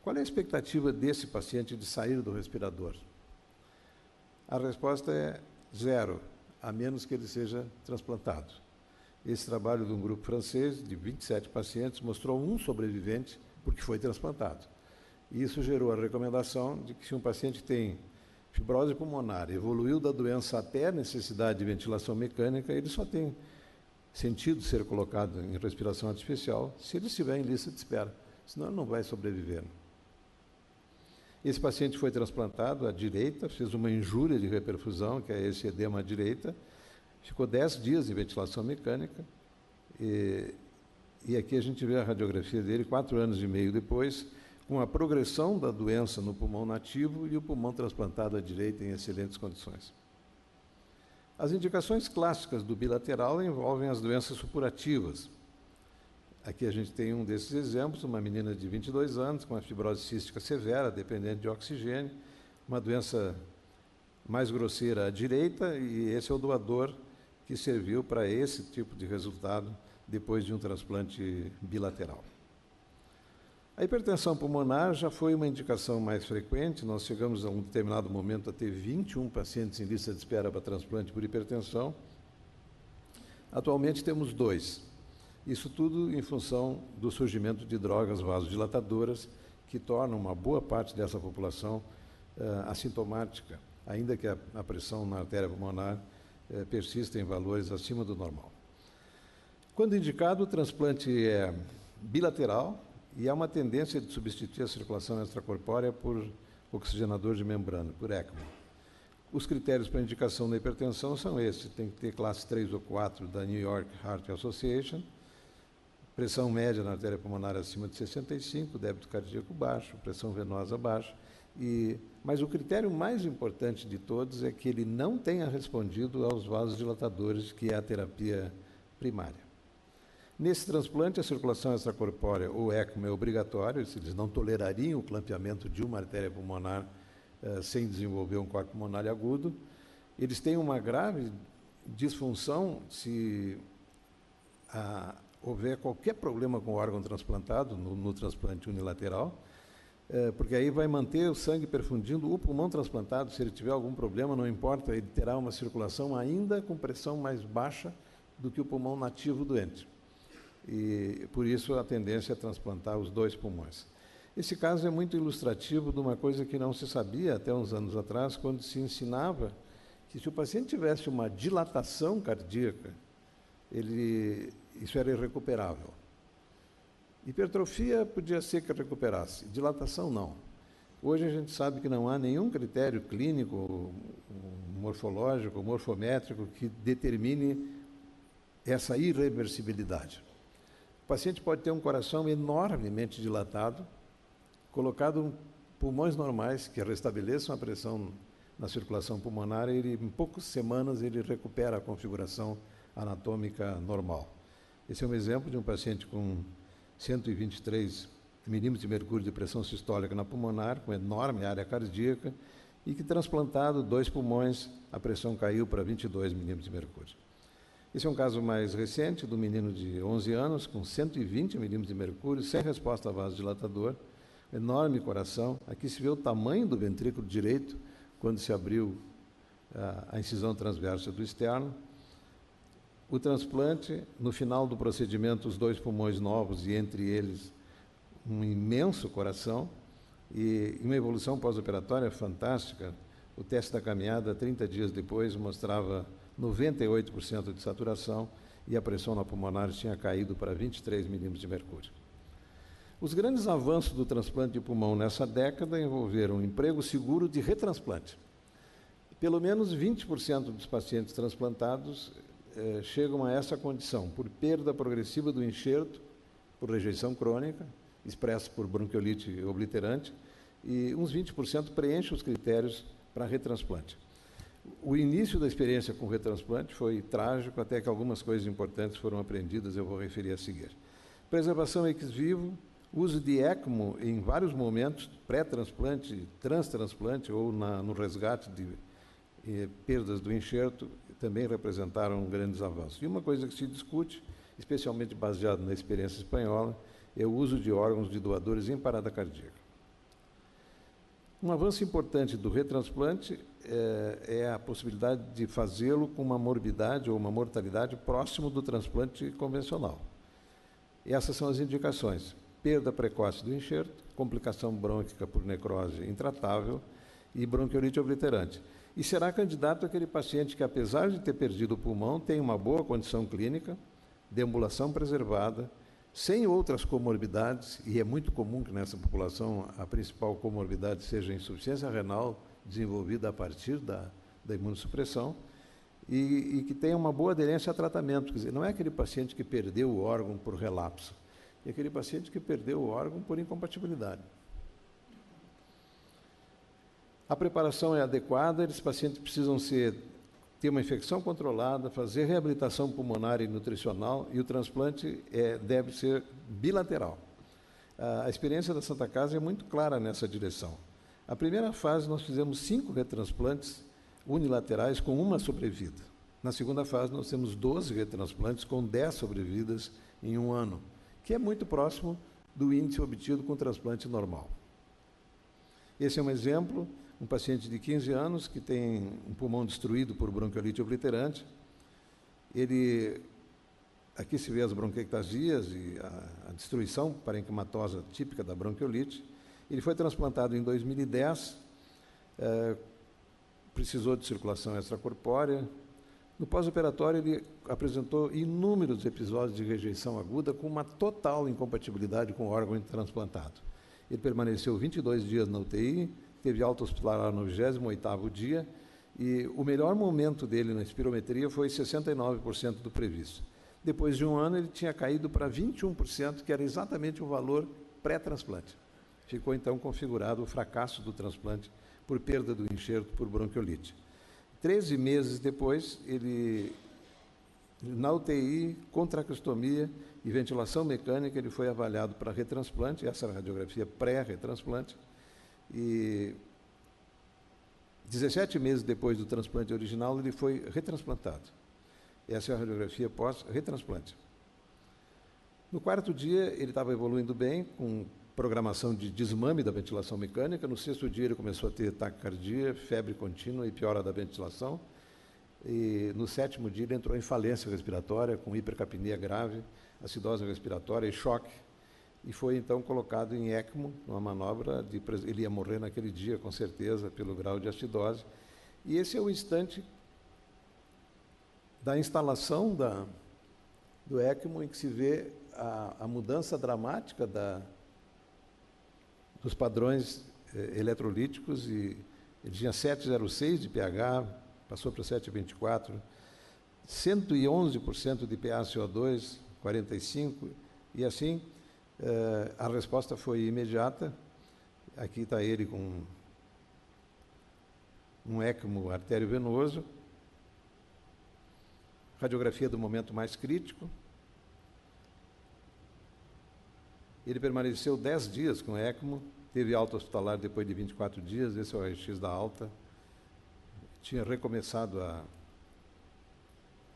Speaker 3: Qual é a expectativa desse paciente de sair do respirador? A resposta é 0, a menos que ele seja transplantado. Esse trabalho de um grupo francês, de 27 pacientes, mostrou um sobrevivente porque foi transplantado. E isso gerou a recomendação de que se um paciente tem fibrose pulmonar, evoluiu da doença até a necessidade de ventilação mecânica, ele só tem sentido ser colocado em respiração artificial se ele estiver em lista de espera, senão ele não vai sobreviver. Esse paciente foi transplantado à direita, fez uma injúria de reperfusão, que é esse edema à direita, ficou 10 dias em ventilação mecânica, e aqui a gente vê a radiografia dele 4 anos e meio depois, com a progressão da doença no pulmão nativo e o pulmão transplantado à direita em excelentes condições. As indicações clássicas do bilateral envolvem as doenças supurativas. Aqui a gente tem um desses exemplos, uma menina de 22 anos com uma fibrose cística severa, dependente de oxigênio, uma doença mais grosseira à direita, e esse é o doador que serviu para esse tipo de resultado depois de um transplante bilateral. A hipertensão pulmonar já foi uma indicação mais frequente. Nós chegamos a um determinado momento a ter 21 pacientes em lista de espera para transplante por hipertensão. Atualmente temos 2. Isso tudo em função do surgimento de drogas vasodilatadoras que tornam uma boa parte dessa população assintomática, ainda que a pressão na artéria pulmonar persista em valores acima do normal. Quando indicado, o transplante é bilateral, e há uma tendência de substituir a circulação extracorpórea por oxigenador de membrana, por ECMO. Os critérios para indicação da hipertensão são esses: tem que ter classe 3 ou 4 da New York Heart Association, pressão média na artéria pulmonar acima de 65, débito cardíaco baixo, pressão venosa baixa, mas o critério mais importante de todos é que ele não tenha respondido aos vasodilatadores, que é a terapia primária. Nesse transplante, a circulação extracorpórea, ou ECMO, é obrigatório, eles não tolerariam o clampeamento de uma artéria pulmonar sem desenvolver um corte pulmonar agudo. Eles têm uma grave disfunção se houver qualquer problema com o órgão transplantado, no transplante unilateral, porque aí vai manter o sangue perfundindo o pulmão transplantado. Se ele tiver algum problema, não importa, ele terá uma circulação ainda com pressão mais baixa do que o pulmão nativo doente. E, por isso, a tendência é transplantar os 2 pulmões. Esse caso é muito ilustrativo de uma coisa que não se sabia até uns anos atrás, quando se ensinava que se o paciente tivesse uma dilatação cardíaca, isso era irrecuperável. Hipertrofia podia ser que recuperasse, dilatação não. Hoje a gente sabe que não há nenhum critério clínico, morfológico, morfométrico que determine essa irreversibilidade. O paciente pode ter um coração enormemente dilatado, colocado pulmões normais que restabeleçam a pressão na circulação pulmonar, e em poucas semanas ele recupera a configuração anatômica normal. Esse é um exemplo de um paciente com 123 milímetros de mercúrio de pressão sistólica na pulmonar, com enorme área cardíaca, e que, transplantado 2 pulmões, a pressão caiu para 22 milímetros de mercúrio. Esse é um caso mais recente, do menino de 11 anos, com 120 milímetros de mercúrio, sem resposta a vasodilatador, enorme coração. Aqui se vê o tamanho do ventrículo direito, quando se abriu a incisão transversa do externo. O transplante, no final do procedimento, os 2 pulmões novos, e entre eles um imenso coração, e uma evolução pós-operatória fantástica. O teste da caminhada, 30 dias depois, mostrava 98% de saturação, e a pressão na pulmonar tinha caído para 23 milímetros de mercúrio. Os grandes avanços do transplante de pulmão nessa década envolveram um emprego seguro de retransplante. Pelo menos 20% dos pacientes transplantados chegam a essa condição, por perda progressiva do enxerto, por rejeição crônica, expressa por bronquiolite obliterante, e uns 20% preenchem os critérios para retransplante. O início da experiência com retransplante foi trágico, até que algumas coisas importantes foram aprendidas, eu vou referir a seguir. Preservação ex vivo, uso de ECMO em vários momentos, pré-transplante, transtransplante ou no resgate de perdas do enxerto, também representaram grandes avanços. E uma coisa que se discute, especialmente baseado na experiência espanhola, é o uso de órgãos de doadores em parada cardíaca. Um avanço importante do retransplante é a possibilidade de fazê-lo com uma morbidade ou uma mortalidade próximo do transplante convencional. E essas são as indicações: perda precoce do enxerto, complicação brônquica por necrose intratável e bronquiolite obliterante. E será candidato aquele paciente que, apesar de ter perdido o pulmão, tem uma boa condição clínica, deambulação preservada, sem outras comorbidades, e é muito comum que nessa população a principal comorbidade seja a insuficiência renal desenvolvida a partir da imunossupressão, e que tenha uma boa aderência a tratamento. Quer dizer, não é aquele paciente que perdeu o órgão por relapso, é aquele paciente que perdeu o órgão por incompatibilidade. A preparação é adequada, esses pacientes precisam ter uma infecção controlada, fazer reabilitação pulmonar e nutricional, e o transplante deve ser bilateral. A experiência da Santa Casa é muito clara nessa direção. A primeira fase, nós fizemos 5 retransplantes unilaterais com uma sobrevida. Na segunda fase, nós temos 12 retransplantes com 10 sobrevidas em 1 ano, que é muito próximo do índice obtido com o transplante normal. Esse é um exemplo. Um paciente de 15 anos que tem um pulmão destruído por bronquiolite obliterante. Aqui se vê as bronquiectasias e a destruição parenquimatosa típica da bronquiolite. Ele foi transplantado em 2010, precisou de circulação extracorpórea. No pós-operatório, ele apresentou inúmeros episódios de rejeição aguda com uma total incompatibilidade com o órgão transplantado. Ele permaneceu 22 dias na UTI, teve alta hospitalar no 28º dia, e o melhor momento dele na espirometria foi 69% do previsto. Depois de 1 ano, ele tinha caído para 21%, que era exatamente o valor pré-transplante. Ficou, então, configurado o fracasso do transplante por perda do enxerto por bronquiolite. 13 meses depois, ele, na UTI, com traqueostomia e ventilação mecânica, ele foi avaliado para retransplante, essa era a radiografia pré-retransplante, e 17 meses depois do transplante original, ele foi retransplantado. Essa é a radiografia pós-retransplante. No 4º dia, ele estava evoluindo bem, com programação de desmame da ventilação mecânica. No 6º dia, ele começou a ter taquicardia, febre contínua e piora da ventilação. E no 7º dia, ele entrou em falência respiratória, com hipercapnia grave, acidose respiratória e choque. E foi, então, colocado em ECMO, numa manobra de... Ele ia morrer naquele dia, com certeza, pelo grau de acidose. E esse é o instante da instalação do ECMO, em que se vê a mudança dramática dos padrões eletrolíticos. E ele tinha 7,06 de pH, passou para 7,24, 111% de PaCO2, 45, e assim... a resposta foi imediata. Aqui está ele com um ECMO artério-venoso, radiografia do momento mais crítico. Ele permaneceu 10 dias com ECMO, teve alta hospitalar depois de 24 dias, esse é o raio-x da alta. Tinha recomeçado a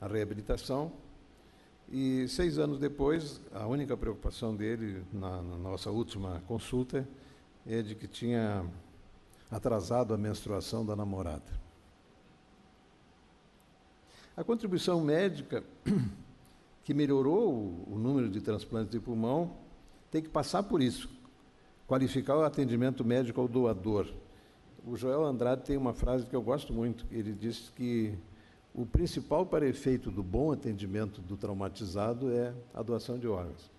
Speaker 3: reabilitação. E 6 anos depois, a única preocupação dele, na nossa última consulta, é de que tinha atrasado a menstruação da namorada. A contribuição médica, que melhorou o número de transplantes de pulmão, tem que passar por isso, qualificar o atendimento médico ao doador. O Joel Andrade tem uma frase que eu gosto muito, ele diz que o principal para efeito do bom atendimento do traumatizado é a doação de órgãos.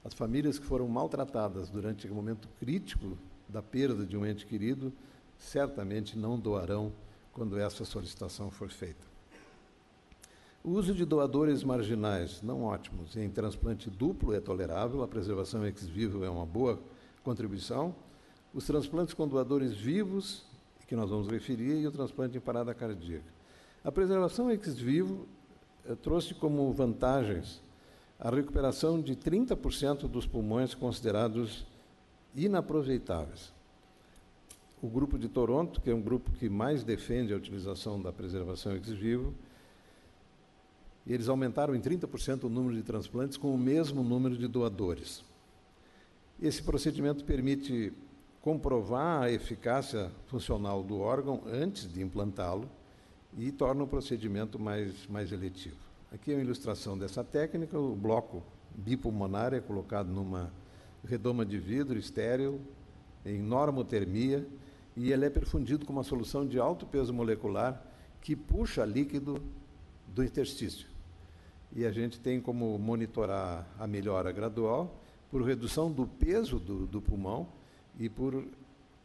Speaker 3: As famílias que foram maltratadas durante o momento crítico da perda de um ente querido, certamente não doarão quando essa solicitação for feita. O uso de doadores marginais não ótimos em transplante duplo é tolerável, a preservação ex vivo é uma boa contribuição. Os transplantes com doadores vivos, que nós vamos referir, e o transplante em parada cardíaca. A preservação ex vivo trouxe como vantagens a recuperação de 30% dos pulmões considerados inaproveitáveis. O grupo de Toronto, que é um grupo que mais defende a utilização da preservação ex vivo, eles aumentaram em 30% o número de transplantes com o mesmo número de doadores. Esse procedimento permite comprovar a eficácia funcional do órgão antes de implantá-lo e torna o procedimento mais eletivo. Aqui é uma ilustração dessa técnica. O bloco bipulmonar é colocado numa redoma de vidro estéril, em normotermia, e ele é perfundido com uma solução de alto peso molecular que puxa líquido do interstício. E a gente tem como monitorar a melhora gradual por redução do peso do pulmão e por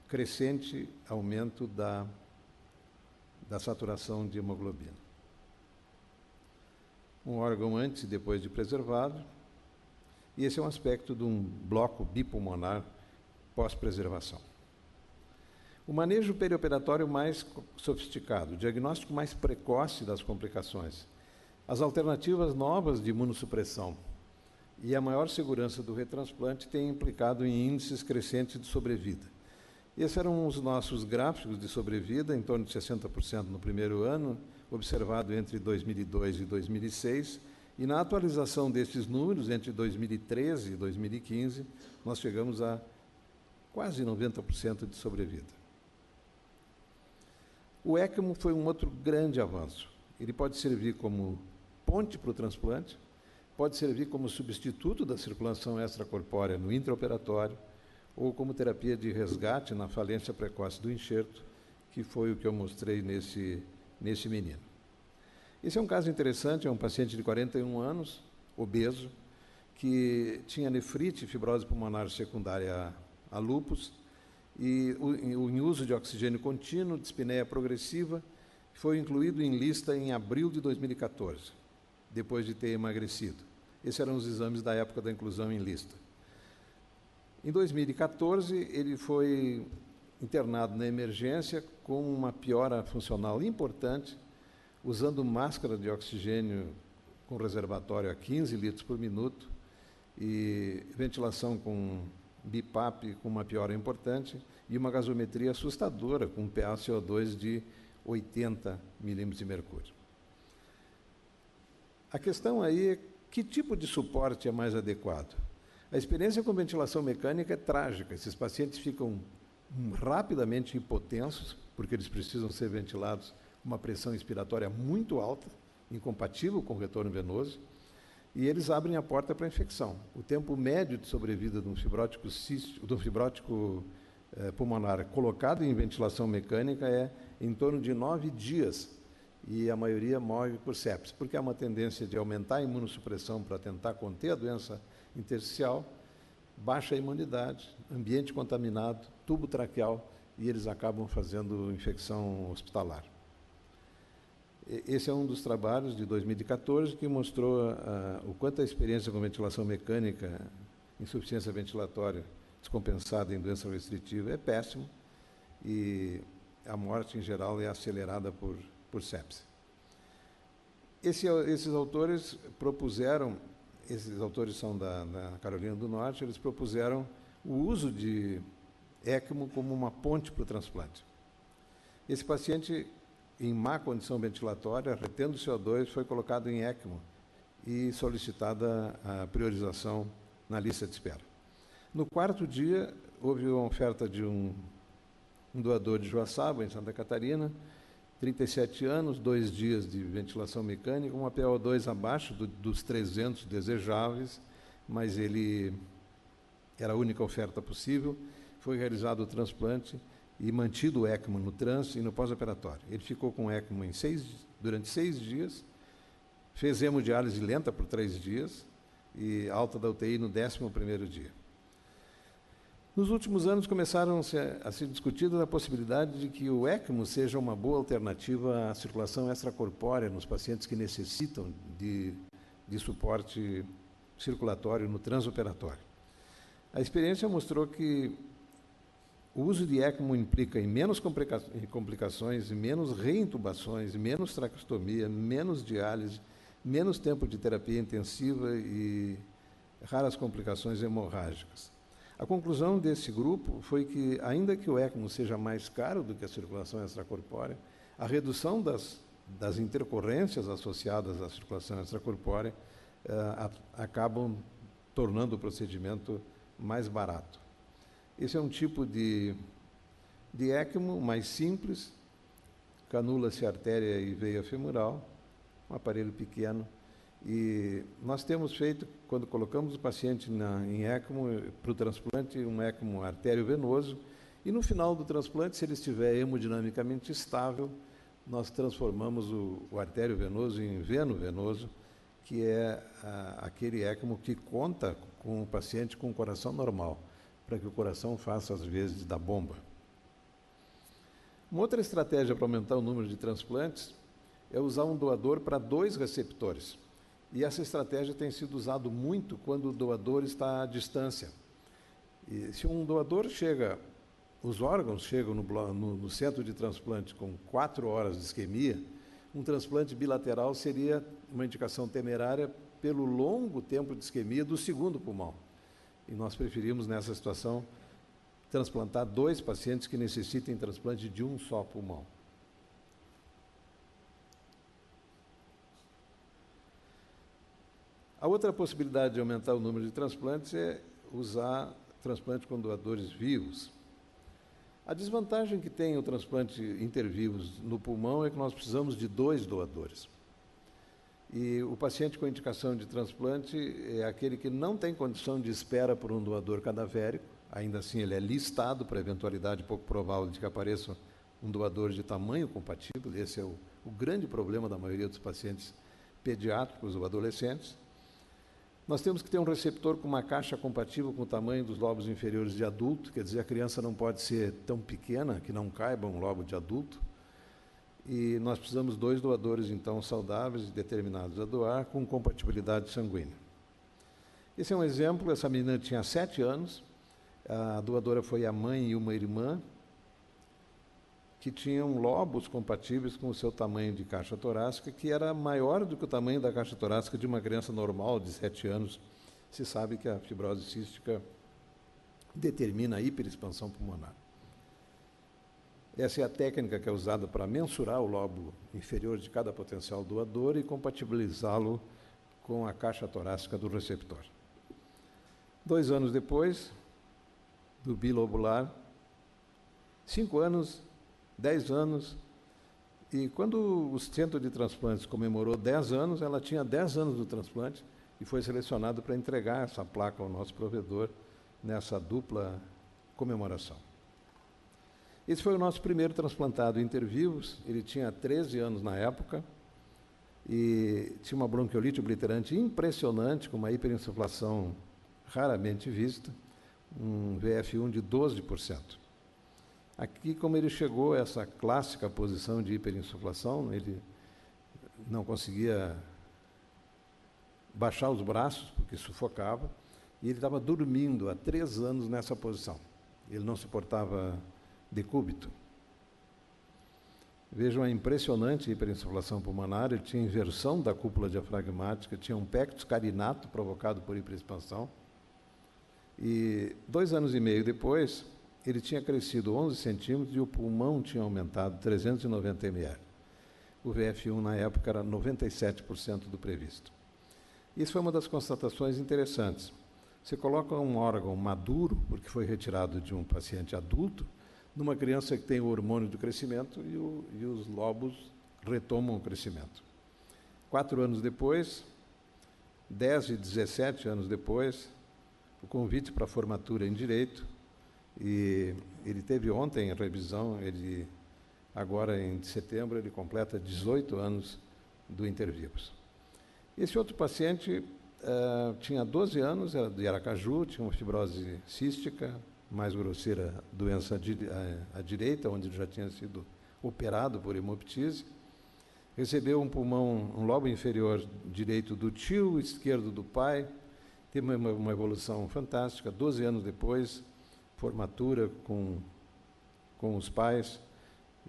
Speaker 3: crescente aumento da saturação de hemoglobina. Um órgão antes e depois de preservado, e esse é um aspecto de um bloco bipulmonar pós-preservação. O manejo perioperatório mais sofisticado, o diagnóstico mais precoce das complicações, as alternativas novas de imunossupressão e a maior segurança do retransplante têm implicado em índices crescentes de sobrevida. Esses eram os nossos gráficos de sobrevida, em torno de 60% no primeiro ano, observado entre 2002 e 2006, e na atualização desses números, entre 2013 e 2015, nós chegamos a quase 90% de sobrevida. O ECMO foi um outro grande avanço. Ele pode servir como ponte para o transplante, pode servir como substituto da circulação extracorpórea no intraoperatório ou como terapia de resgate na falência precoce do enxerto, que foi o que eu mostrei nesse menino. Esse é um caso interessante, é um paciente de 41 anos, obeso, que tinha nefrite e fibrose pulmonar secundária a lúpus, e em uso de oxigênio contínuo, dispneia progressiva, foi incluído em lista em abril de 2014, depois de ter emagrecido. Esses eram os exames da época da inclusão em lista. Em 2014, ele foi internado na emergência com uma piora funcional importante, usando máscara de oxigênio com reservatório a 15 litros por minuto e ventilação com BiPAP com uma piora importante e uma gasometria assustadora, com um PaCO2 de 80 milímetros de mercúrio. A questão aí é que tipo de suporte é mais adequado. A experiência com ventilação mecânica é trágica. Esses pacientes ficam rapidamente hipotensos, porque eles precisam ser ventilados com uma pressão inspiratória muito alta, incompatível com o retorno venoso, e eles abrem a porta para a infecção. O tempo médio de sobrevida de um fibrótico pulmonar colocado em ventilação mecânica é em torno de 9 dias, e a maioria morre por sepse, porque há uma tendência de aumentar a imunossupressão para tentar conter a doença intersticial, baixa a imunidade, ambiente contaminado, tubo traqueal, e eles acabam fazendo infecção hospitalar. Esse é um dos trabalhos de 2014 que mostrou o quanto a experiência com ventilação mecânica, insuficiência ventilatória descompensada em doença restritiva é péssimo, e a morte, em geral, é acelerada por sepse. Esses autores são da Carolina do Norte, eles propuseram o uso de ECMO como uma ponte para o transplante. Esse paciente, em má condição ventilatória, retendo CO2, foi colocado em ECMO e solicitada a priorização na lista de espera. No quarto dia, houve uma oferta de um doador de Joaçaba, em Santa Catarina, 37 anos, 2 dias de ventilação mecânica, uma PO2 abaixo dos 300 desejáveis, mas ele era a única oferta possível. Foi realizado o transplante e mantido o ECMO no trans e no pós-operatório. Ele ficou com ECMO durante 6 dias, fez hemodiálise lenta por 3 dias e alta da UTI no 11º dia. Nos últimos anos começaram a ser discutidas a possibilidade de que o ECMO seja uma boa alternativa à circulação extracorpórea nos pacientes que necessitam de suporte circulatório no transoperatório. A experiência mostrou que o uso de ECMO implica em menos complicações, menos reintubações, menos traqueostomia, menos diálise, menos tempo de terapia intensiva e raras complicações hemorrágicas. A conclusão desse grupo foi que, ainda que o ECMO seja mais caro do que a circulação extracorpórea, a redução das intercorrências associadas à circulação extracorpórea acabam tornando o procedimento mais barato. Esse é um tipo de ECMO mais simples, canula-se artéria e veia femoral, um aparelho pequeno. E nós temos feito, quando colocamos o paciente em ECMO, para o transplante, um ECMO artério-venoso, e no final do transplante, se ele estiver hemodinamicamente estável, nós transformamos o artério-venoso em veno-venoso, que é aquele ECMO que conta com o paciente com o coração normal, para que o coração faça as vezes da bomba. Uma outra estratégia para aumentar o número de transplantes é usar um doador para 2 receptores. E essa estratégia tem sido usada muito quando o doador está à distância. E se um doador os órgãos chegam no centro de transplante com 4 horas de isquemia, um transplante bilateral seria uma indicação temerária pelo longo tempo de isquemia do segundo pulmão. E nós preferimos, nessa situação, transplantar 2 pacientes que necessitem transplante de um só pulmão. A outra possibilidade de aumentar o número de transplantes é usar transplante com doadores vivos. A desvantagem que tem o transplante intervivos no pulmão é que nós precisamos de 2 doadores. E o paciente com indicação de transplante é aquele que não tem condição de espera por um doador cadavérico, ainda assim ele é listado para a eventualidade pouco provável de que apareça um doador de tamanho compatível. Esse é o grande problema da maioria dos pacientes pediátricos ou adolescentes. Nós temos que ter um receptor com uma caixa compatível com o tamanho dos lobos inferiores de adulto, quer dizer, a criança não pode ser tão pequena que não caiba um lobo de adulto. E nós precisamos 2 doadores, então, saudáveis e determinados a doar, com compatibilidade sanguínea. Esse é um exemplo, essa menina tinha 7 anos, a doadora foi a mãe e uma irmã, que tinham lobos compatíveis com o seu tamanho de caixa torácica, que era maior do que o tamanho da caixa torácica de uma criança normal de 7 anos. Se sabe que a fibrose cística determina a hiperexpansão pulmonar. Essa é a técnica que é usada para mensurar o lobo inferior de cada potencial doador e compatibilizá-lo com a caixa torácica do receptor. 2 anos depois do bilobular, 5 anos, 10 anos, e quando o Centro de Transplantes comemorou 10 anos, ela tinha 10 anos do transplante e foi selecionado para entregar essa placa ao nosso provedor nessa dupla comemoração. Esse foi o nosso primeiro transplantado intervivos, ele tinha 13 anos na época e tinha uma bronquiolite obliterante impressionante, com uma hiperinsuflação raramente vista, um VF1 de 12%. Aqui, como ele chegou a essa clássica posição de hiperinsuflação, ele não conseguia baixar os braços, porque sufocava, e ele estava dormindo há 3 anos nessa posição. Ele não suportava decúbito. Vejam a impressionante hiperinsuflação pulmonar, ele tinha inversão da cúpula diafragmática, tinha um pectus carinato provocado por hiperexpansão, e 2 anos e meio depois, ele tinha crescido 11 centímetros e o pulmão tinha aumentado 390 ml. O VF1, na época, era 97% do previsto. Isso foi uma das constatações interessantes. Você coloca um órgão maduro, porque foi retirado de um paciente adulto, numa criança que tem o hormônio do crescimento e os lobos retomam o crescimento. 4 anos depois, 10 e 17 anos depois, o convite para a formatura em Direito, e ele teve ontem a revisão, agora em setembro, ele completa 18 anos do intervivos. Esse outro paciente tinha 12 anos, era de Aracaju, tinha uma fibrose cística, mais grosseira doença à direita, onde ele já tinha sido operado por hemoptise. Recebeu um pulmão, um lobo inferior direito do tio, esquerdo do pai. Teve uma evolução fantástica. 12 anos depois, formatura com os pais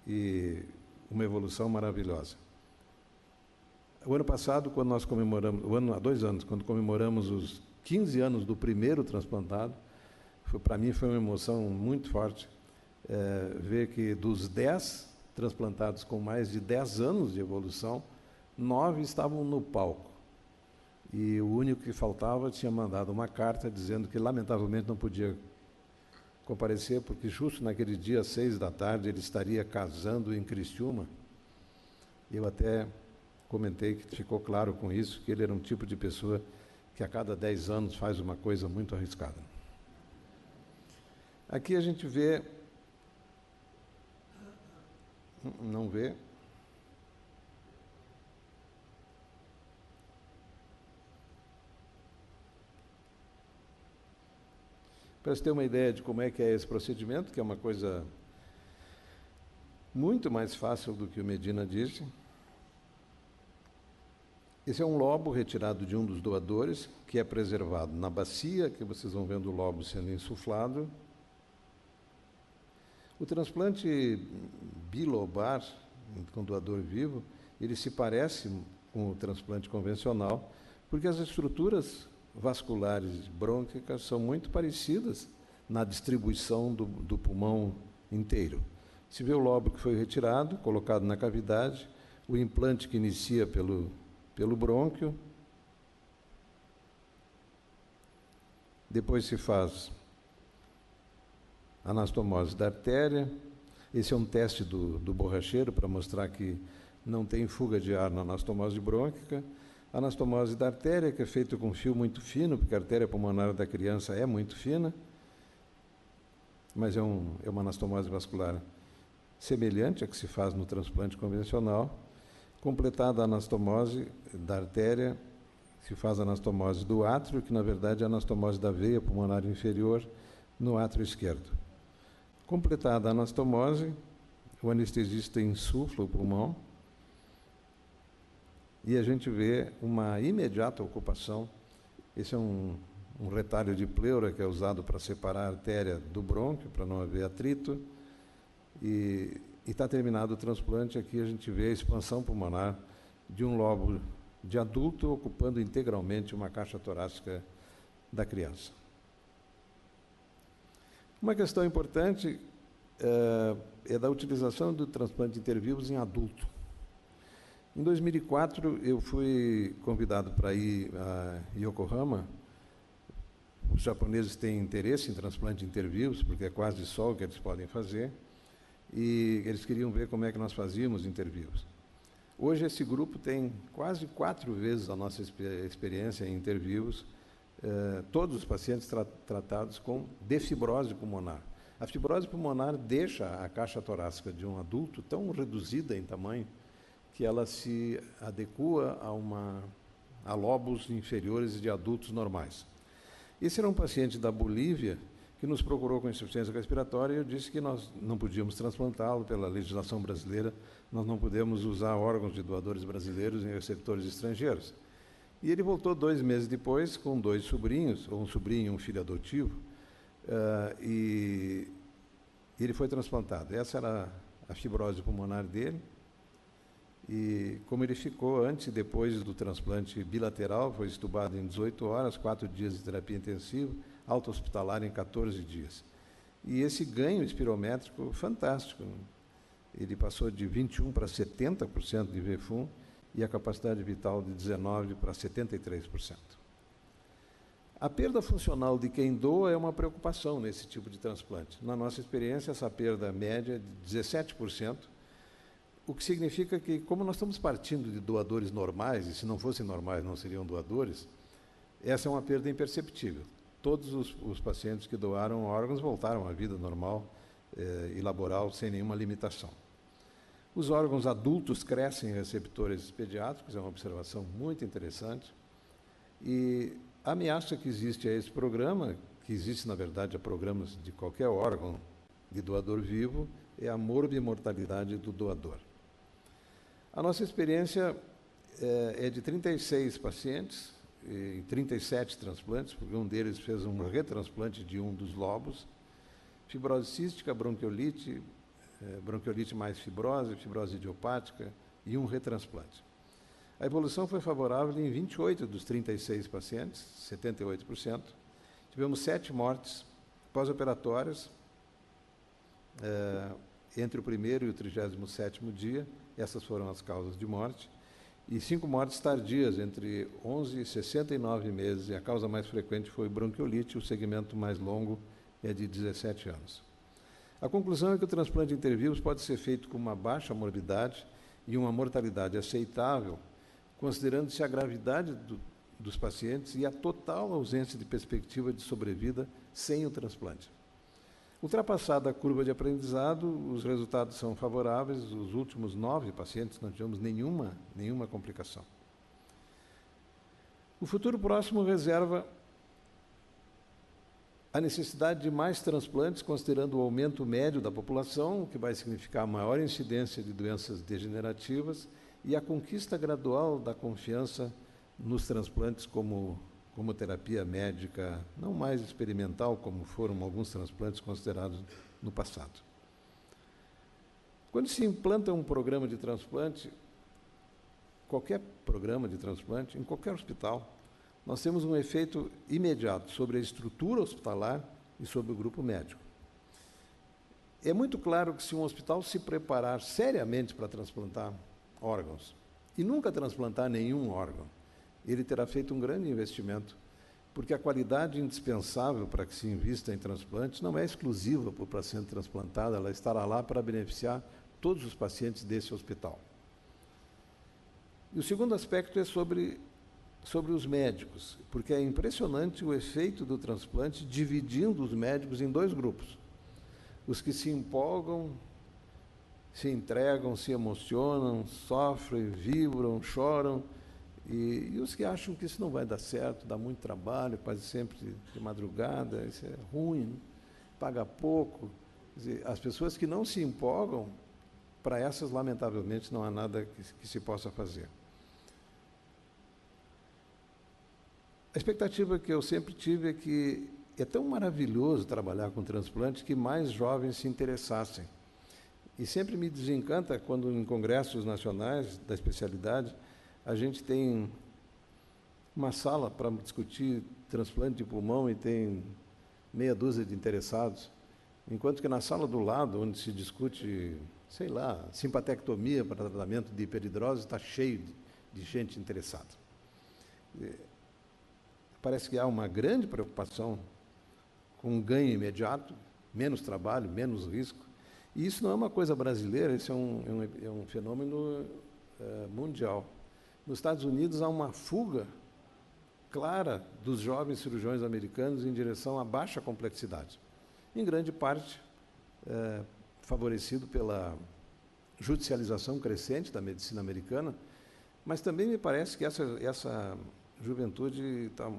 Speaker 3: e uma evolução maravilhosa. O ano passado, quando nós comemoramos, há 2 anos, quando comemoramos os 15 anos do primeiro transplantado, para mim foi uma emoção muito forte ver que dos 10 transplantados com mais de 10 anos de evolução, 9 estavam no palco. E o único que faltava tinha mandado uma carta dizendo que, lamentavelmente, não podia comparecer, porque justo naquele dia, às 6 da tarde, ele estaria casando em Criciúma. Eu até comentei que ficou claro com isso, que ele era um tipo de pessoa que a cada 10 anos faz uma coisa muito arriscada. Aqui a gente vê... Não vê? Para você ter uma ideia de como é que é esse procedimento, que é uma coisa muito mais fácil do que o Medina disse. Esse é um lobo retirado de um dos doadores, que é preservado na bacia, que vocês vão vendo o lobo sendo insuflado. O transplante bilobar, com doador vivo, ele se parece com o transplante convencional, porque as estruturas vasculares brônquicas são muito parecidas na distribuição do pulmão inteiro. Se vê o lobo que foi retirado, colocado na cavidade, o implante que inicia pelo brônquio, depois se faz anastomose da artéria. Esse é um teste do borracheiro para mostrar que não tem fuga de ar na anastomose brônquica. Anastomose da artéria, que é feita com fio muito fino, porque a artéria pulmonar da criança é muito fina, mas é uma anastomose vascular semelhante à que se faz no transplante convencional. Completada a anastomose da artéria, se faz a anastomose do átrio, que na verdade é a anastomose da veia pulmonar inferior no átrio esquerdo. Completada a anastomose, o anestesista insufla o pulmão e a gente vê uma imediata ocupação. Esse é um retalho de pleura que é usado para separar a artéria do brônquio, para não haver atrito. E está terminado o transplante. Aqui a gente vê a expansão pulmonar de um lobo de adulto ocupando integralmente uma caixa torácica da criança. Uma questão importante é da utilização do transplante intervivos em adulto. Em 2004, eu fui convidado para ir a Yokohama. Os japoneses têm interesse em transplante intervivos, porque é quase só o que eles podem fazer, e eles queriam ver como é que nós fazíamos intervivos. Hoje, esse grupo tem quase 4 vezes a nossa experiência em intervivos, todos os pacientes tratados com defibrose pulmonar. A fibrose pulmonar deixa a caixa torácica de um adulto tão reduzida em tamanho que ela se adequa a lobos inferiores de adultos normais. Esse era um paciente da Bolívia que nos procurou com insuficiência respiratória e eu disse que nós não podíamos transplantá-lo pela legislação brasileira, nós não podemos usar órgãos de doadores brasileiros em receptores estrangeiros. E ele voltou 2 meses depois com 2 sobrinhos, ou um sobrinho e um filho adotivo, e ele foi transplantado. Essa era a fibrose pulmonar dele. E como ele ficou antes e depois do transplante bilateral, foi estubado em 18 horas, 4 dias de terapia intensiva, alta hospitalar em 14 dias. E esse ganho espirométrico fantástico. Ele passou de 21% para 70% de VFUM e a capacidade vital de 19% para 73%. A perda funcional de quem doa é uma preocupação nesse tipo de transplante. Na nossa experiência, essa perda média é de 17%, o que significa que, como nós estamos partindo de doadores normais, e se não fossem normais não seriam doadores, essa é uma perda imperceptível. Todos os pacientes que doaram órgãos voltaram à vida normal e laboral sem nenhuma limitação. Os órgãos adultos crescem em receptores pediátricos, é uma observação muito interessante. E a ameaça que existe a esse programa, que existe, na verdade, a programas de qualquer órgão de doador vivo, é a morbimortalidade do doador. A nossa experiência é de 36 pacientes e 37 transplantes, porque um deles fez um retransplante de um dos lobos, fibrose cística, bronquiolite, bronquiolite mais fibrose, fibrose idiopática e um retransplante. A evolução foi favorável em 28 dos 36 pacientes, 78%. Tivemos 7 mortes pós-operatórias entre o primeiro e o 37º dia, essas foram as causas de morte, e 5 mortes tardias, entre 11 e 69 meses, e a causa mais frequente foi bronquiolite, o segmento mais longo é de 17 anos. A conclusão é que o transplante intervivos pode ser feito com uma baixa morbidade e uma mortalidade aceitável, considerando-se a gravidade dos pacientes e a total ausência de perspectiva de sobrevida sem o transplante. Ultrapassada a curva de aprendizado, os resultados são favoráveis. Os últimos 9 pacientes não tivemos nenhuma complicação. O futuro próximo reserva a necessidade de mais transplantes, considerando o aumento médio da população, o que vai significar maior incidência de doenças degenerativas, e a conquista gradual da confiança nos transplantes como terapia médica, não mais experimental, como foram alguns transplantes considerados no passado. Quando se implanta um programa de transplante, qualquer programa de transplante, em qualquer hospital, nós temos um efeito imediato sobre a estrutura hospitalar e sobre o grupo médico. É muito claro que se um hospital se preparar seriamente para transplantar órgãos e nunca transplantar nenhum órgão, ele terá feito um grande investimento, porque a qualidade indispensável para que se invista em transplantes não é exclusiva para o paciente transplantado, ela estará lá para beneficiar todos os pacientes desse hospital. E o segundo aspecto é sobre os médicos, porque é impressionante o efeito do transplante dividindo os médicos em 2 grupos. Os que se empolgam, se entregam, se emocionam, sofrem, vibram, choram, e os que acham que isso não vai dar certo, dá muito trabalho, quase sempre de madrugada, isso é ruim, paga pouco. Quer dizer, as pessoas que não se empolgam, para essas, lamentavelmente, não há nada que se possa fazer. A expectativa que eu sempre tive é que é tão maravilhoso trabalhar com transplante que mais jovens se interessassem. E sempre me desencanta quando, em congressos nacionais da especialidade, a gente tem uma sala para discutir transplante de pulmão e tem meia dúzia de interessados, enquanto que na sala do lado, onde se discute, sei lá, simpatectomia para tratamento de hiperidrose, está cheio de gente interessada. Parece que há uma grande preocupação com um ganho imediato, menos trabalho, menos risco. E isso não é uma coisa brasileira, isso é um fenômeno mundial. Nos Estados Unidos há uma fuga clara dos jovens cirurgiões americanos em direção à baixa complexidade, em grande parte favorecido pela judicialização crescente da medicina americana, mas também me parece que essa juventude está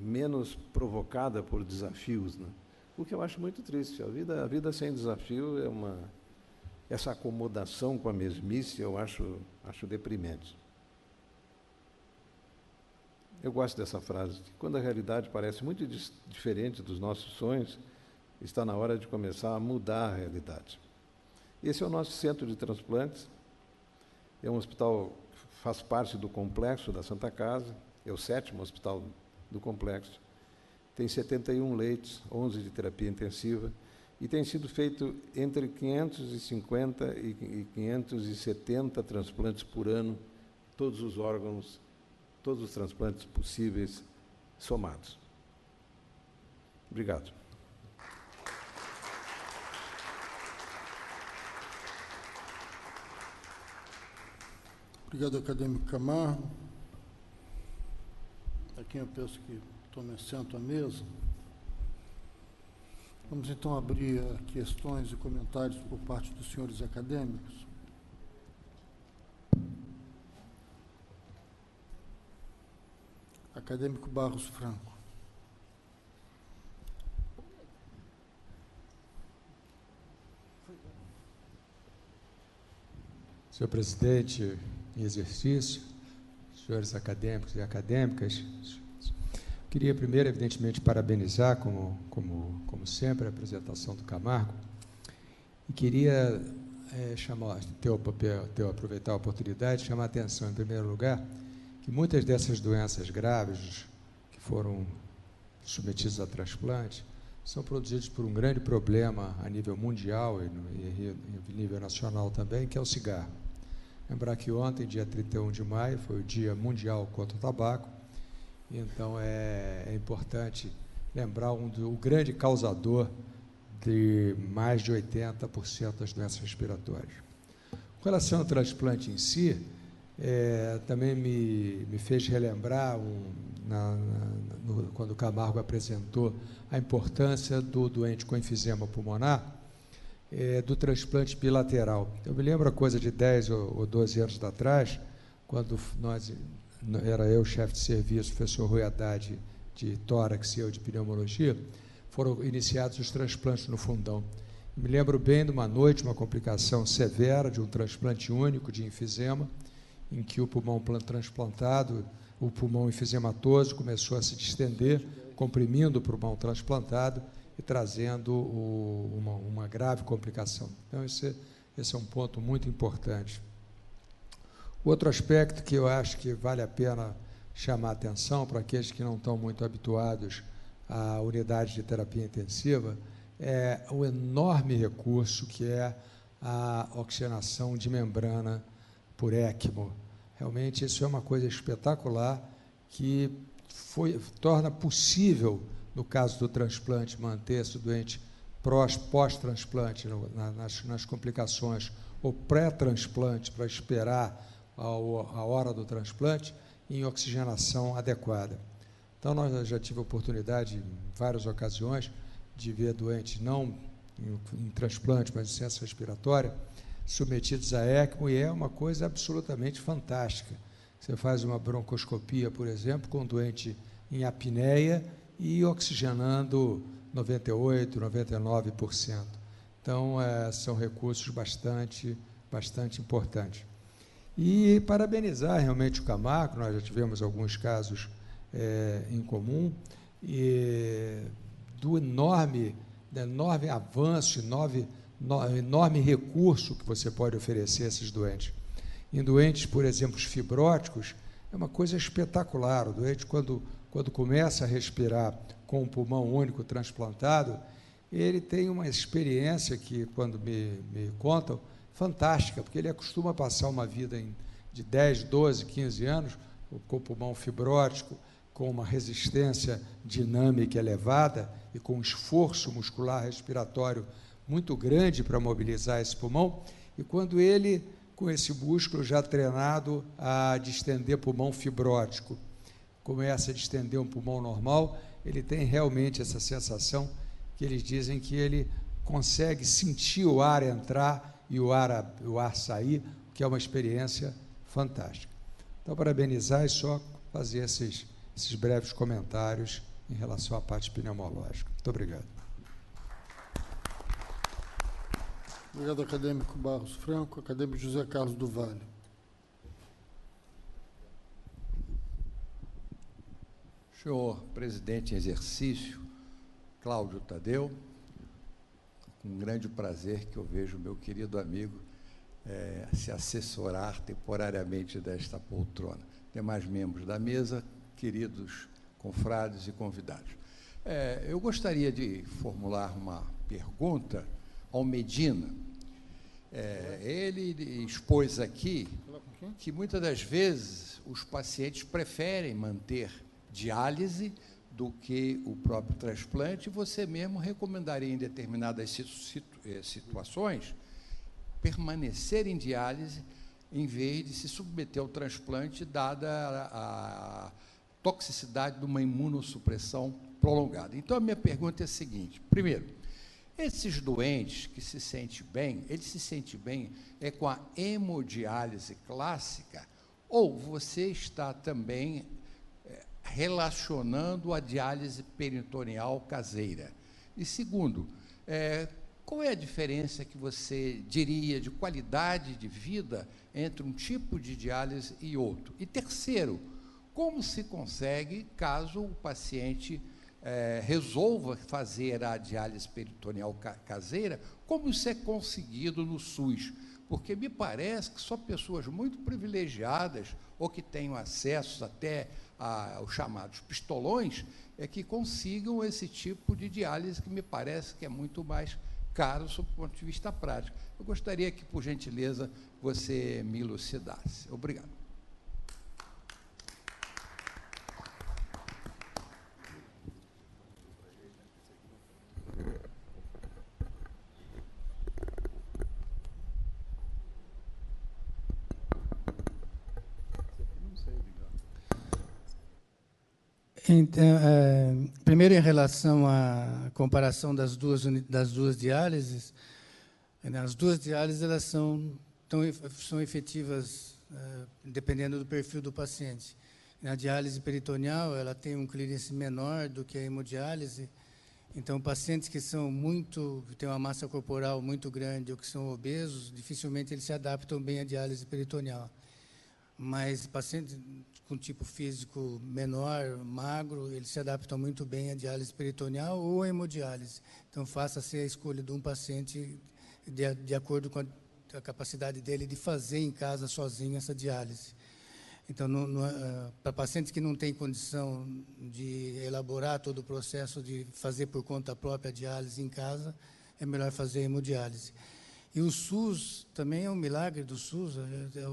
Speaker 3: menos provocada por desafios, né? O que eu acho muito triste. A vida sem desafio essa acomodação com a mesmice, eu acho deprimente. Eu gosto dessa frase, que quando a realidade parece muito diferente dos nossos sonhos, está na hora de começar a mudar a realidade. Esse é o nosso centro de transplantes, é um hospital que faz parte do complexo da Santa Casa, é o 7º hospital do complexo, tem 71 leitos, 11 de terapia intensiva, e tem sido feito entre 550 e 570 transplantes por ano, todos os órgãos, todos os transplantes possíveis somados. Obrigado.
Speaker 1: Obrigado, acadêmico Camargo. A quem eu peço que tome assento à mesa. Vamos então abrir questões e comentários por parte dos senhores acadêmicos. Acadêmico Barros Franco.
Speaker 4: Senhor presidente em exercício, senhores acadêmicos e acadêmicas, queria primeiro, evidentemente, parabenizar, como sempre, a apresentação do Camargo, e queria aproveitar a oportunidade de chamar a atenção, em primeiro lugar, que muitas dessas doenças graves que foram submetidas a transplante são produzidas por um grande problema a nível mundial e nível nacional também, que é o cigarro. Lembrar que ontem, dia 31 de maio, foi o Dia Mundial contra o Tabaco, então é importante lembrar o grande causador de mais de 80% das doenças respiratórias. Com relação ao transplante em si, também me fez relembrar, quando o Camargo apresentou a importância do doente com enfisema pulmonar, do transplante bilateral. Eu me lembro a coisa de 10 ou 12 anos atrás, quando era eu, chefe de serviço, o professor Rui Haddad, de tórax, e eu de pneumologia, foram iniciados os transplantes no Fundão. Me lembro bem de uma noite, uma complicação severa de um transplante único de enfisema, em que o pulmão transplantado, o pulmão enfisematoso, começou a se distender, comprimindo o pulmão transplantado e trazendo uma grave complicação. Então, esse é um ponto muito importante. Outro aspecto que eu acho que vale a pena chamar a atenção para aqueles que não estão muito habituados à unidade de terapia intensiva é o enorme recurso que é a oxigenação de membrana por ECMO. Realmente, isso é uma coisa espetacular que torna possível, no caso do transplante, manter esse doente pós-transplante, nas complicações, ou pré-transplante, para esperar a hora do transplante, em oxigenação adequada. Então, nós já tive a oportunidade, em várias ocasiões, de ver doentes, não em transplante, mas em insuficiência respiratória, submetidos a ECMO, e é uma coisa absolutamente fantástica. Você faz uma broncoscopia, por exemplo, com um doente em apneia e oxigenando 98%, 99%. Então, são recursos bastante importantes. E parabenizar realmente o Camargo, nós já tivemos alguns casos em comum, e do enorme avanço, enorme recurso que você pode oferecer a esses doentes. Em doentes, por exemplo, os fibróticos, é uma coisa espetacular. O doente, quando começa a respirar com um pulmão único transplantado, ele tem uma experiência que, quando me contam, fantástica, porque ele acostuma a passar uma vida de 10, 12, 15 anos com o pulmão fibrótico, com uma resistência dinâmica elevada e com um esforço muscular respiratório muito grande para mobilizar esse pulmão, e quando ele, com esse músculo já treinado a distender pulmão fibrótico, começa a distender um pulmão normal, ele tem realmente essa sensação que eles dizem que ele consegue sentir o ar entrar e o ar sair, que é uma experiência fantástica. Então, parabenizar e só fazer esses breves comentários em relação à parte pneumológica. Muito obrigado.
Speaker 1: Obrigado, acadêmico Barros Franco. Acadêmico José Carlos do Vale.
Speaker 5: Senhor presidente em exercício, Cláudio Tadeu, com grande prazer que eu vejo o meu querido amigo se assessorar temporariamente desta poltrona. Demais membros da mesa, queridos confrades e convidados. Eu gostaria de formular uma pergunta ao Medina. Ele expôs aqui que muitas das vezes os pacientes preferem manter diálise do que o próprio transplante. Você mesmo recomendaria, em determinadas situações, permanecer em diálise em vez de se submeter ao transplante, dada a toxicidade de uma imunossupressão prolongada. Então, a minha pergunta é a seguinte: primeiro, esses doentes que se sentem bem, ele se sente bem com a hemodiálise clássica, ou você está também relacionando a diálise peritoneal caseira? E segundo, qual é a diferença que você diria de qualidade de vida entre um tipo de diálise e outro? E terceiro, como se consegue, caso o paciente resolva fazer a diálise peritoneal caseira, como isso é conseguido no SUS? Porque me parece que só pessoas muito privilegiadas ou que tenham acesso até aos chamados pistolões é que consigam esse tipo de diálise, que me parece que é muito mais caro sob o ponto de vista prático. Eu gostaria que, por gentileza, você me elucidasse. Obrigado.
Speaker 2: Então, primeiro, em relação à comparação das duas diálises, as duas diálises elas são efetivas dependendo do perfil do paciente. Na diálise peritoneal, ela tem um clearance menor do que a hemodiálise. Então, pacientes que têm uma massa corporal muito grande ou que são obesos, dificilmente eles se adaptam bem à diálise peritoneal. Mas pacientes com tipo físico menor, magro, eles se adaptam muito bem à diálise peritoneal ou à hemodiálise. Então, faça-se a escolha de um paciente de acordo com a capacidade dele de fazer em casa sozinho essa diálise. Então, para pacientes que não têm condição de elaborar todo o processo de fazer por conta própria a diálise em casa, é melhor fazer a hemodiálise. E o SUS, também é um milagre do SUS.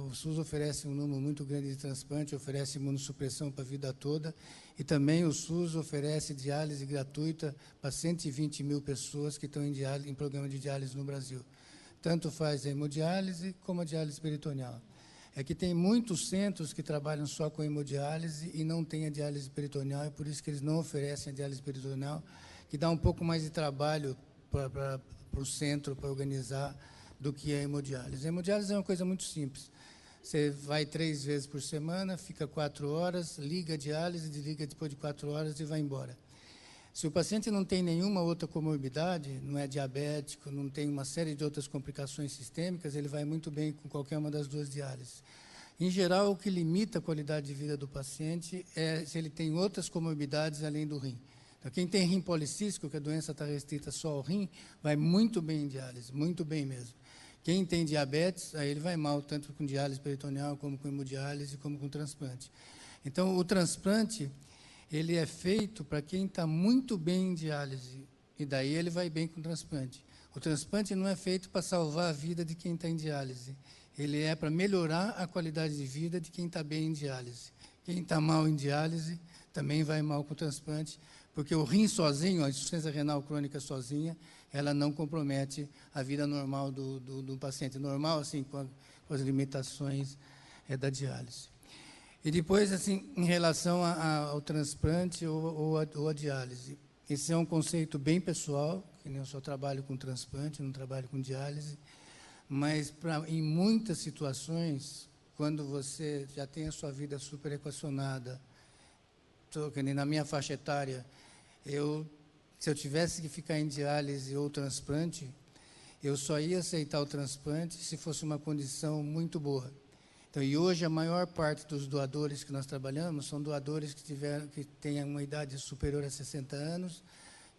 Speaker 2: O SUS oferece um número muito grande de transplante, oferece imunossupressão para a vida toda, e também o SUS oferece diálise gratuita para 120 mil pessoas que estão em programa de diálise no Brasil. Tanto faz a hemodiálise como a diálise peritoneal. É que tem muitos centros que trabalham só com hemodiálise e não tem a diálise peritoneal, e por isso que eles não oferecem a diálise peritoneal, que dá um pouco mais de trabalho para o centro, para organizar, do que a hemodiálise. A hemodiálise é uma coisa muito simples. Você vai 3 vezes por semana, fica 4 horas, liga a diálise, desliga depois de 4 horas e vai embora. Se o paciente não tem nenhuma outra comorbidade, não é diabético, não tem uma série de outras complicações sistêmicas, ele vai muito bem com qualquer uma das duas diálises. Em geral, o que limita a qualidade de vida do paciente é se ele tem outras comorbidades além do rim. Então, quem tem rim policístico, que a doença está restrita só ao rim, vai muito bem em diálise, muito bem mesmo. Quem tem diabetes, aí ele vai mal, tanto com diálise peritoneal, como com hemodiálise, como com transplante. Então, o transplante, ele é feito para quem está muito bem em diálise, e daí ele vai bem com o transplante. O transplante não é feito para salvar a vida de quem está em diálise, ele é para melhorar a qualidade de vida de quem está bem em diálise. Quem está mal em diálise também vai mal com o transplante, porque o rim sozinho, a insuficiência renal crônica sozinha, ela não compromete a vida normal do paciente. Normal, assim, com as limitações da diálise. E depois, assim, em relação ao transplante ou a diálise, esse é um conceito bem pessoal, que eu só trabalho com transplante, não trabalho com diálise, mas em muitas situações, quando você já tem a sua vida super equacionada, que nem na minha faixa etária, se eu tivesse que ficar em diálise ou transplante, eu só ia aceitar o transplante se fosse uma condição muito boa. Então, e hoje a maior parte dos doadores que nós trabalhamos são doadores que têm uma idade superior a 60 anos,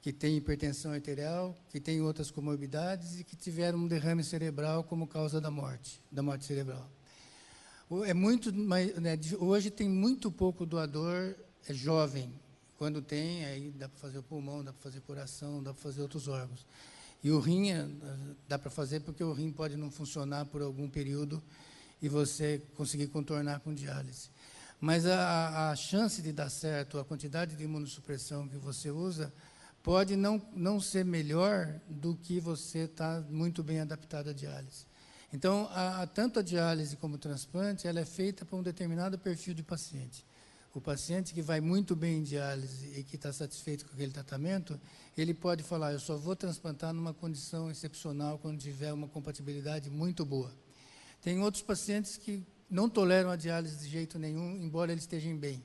Speaker 2: que têm hipertensão arterial, que têm outras comorbidades e que tiveram um derrame cerebral como causa da morte cerebral. Hoje tem muito pouco doador jovem. Quando tem, aí dá para fazer o pulmão, dá para fazer o coração, dá para fazer outros órgãos. E o rim dá para fazer porque o rim pode não funcionar por algum período e você conseguir contornar com diálise. Mas a chance de dar certo, a quantidade de imunossupressão que você usa, pode não ser melhor do que você está muito bem adaptado à diálise. Então, tanto a diálise como o transplante, ela é feita para um determinado perfil de paciente. O paciente que vai muito bem em diálise e que está satisfeito com aquele tratamento, ele pode falar, eu só vou transplantar numa condição excepcional, quando tiver uma compatibilidade muito boa. Tem outros pacientes que não toleram a diálise de jeito nenhum, embora eles estejam bem.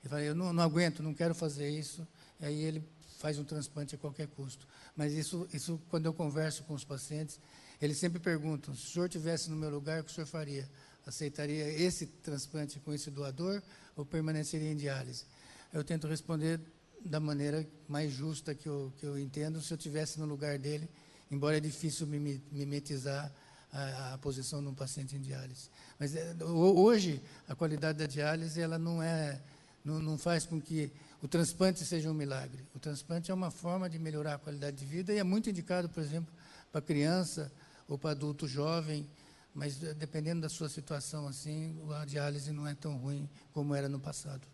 Speaker 2: Ele fala, eu não aguento, não quero fazer isso. Aí ele faz um transplante a qualquer custo. Mas isso quando eu converso com os pacientes, eles sempre perguntam, se o senhor estivesse no meu lugar, o que o senhor faria? Aceitaria esse transplante com esse doador ou permaneceria em diálise? Eu tento responder da maneira mais justa que eu entendo, se eu estivesse no lugar dele, embora é difícil mimetizar a posição de um paciente em diálise. Mas hoje, a qualidade da diálise ela não faz com que o transplante seja um milagre. O transplante é uma forma de melhorar a qualidade de vida e é muito indicado, por exemplo, para criança ou para adulto jovem, mas dependendo da sua situação, assim, a diálise não é tão ruim como era no passado.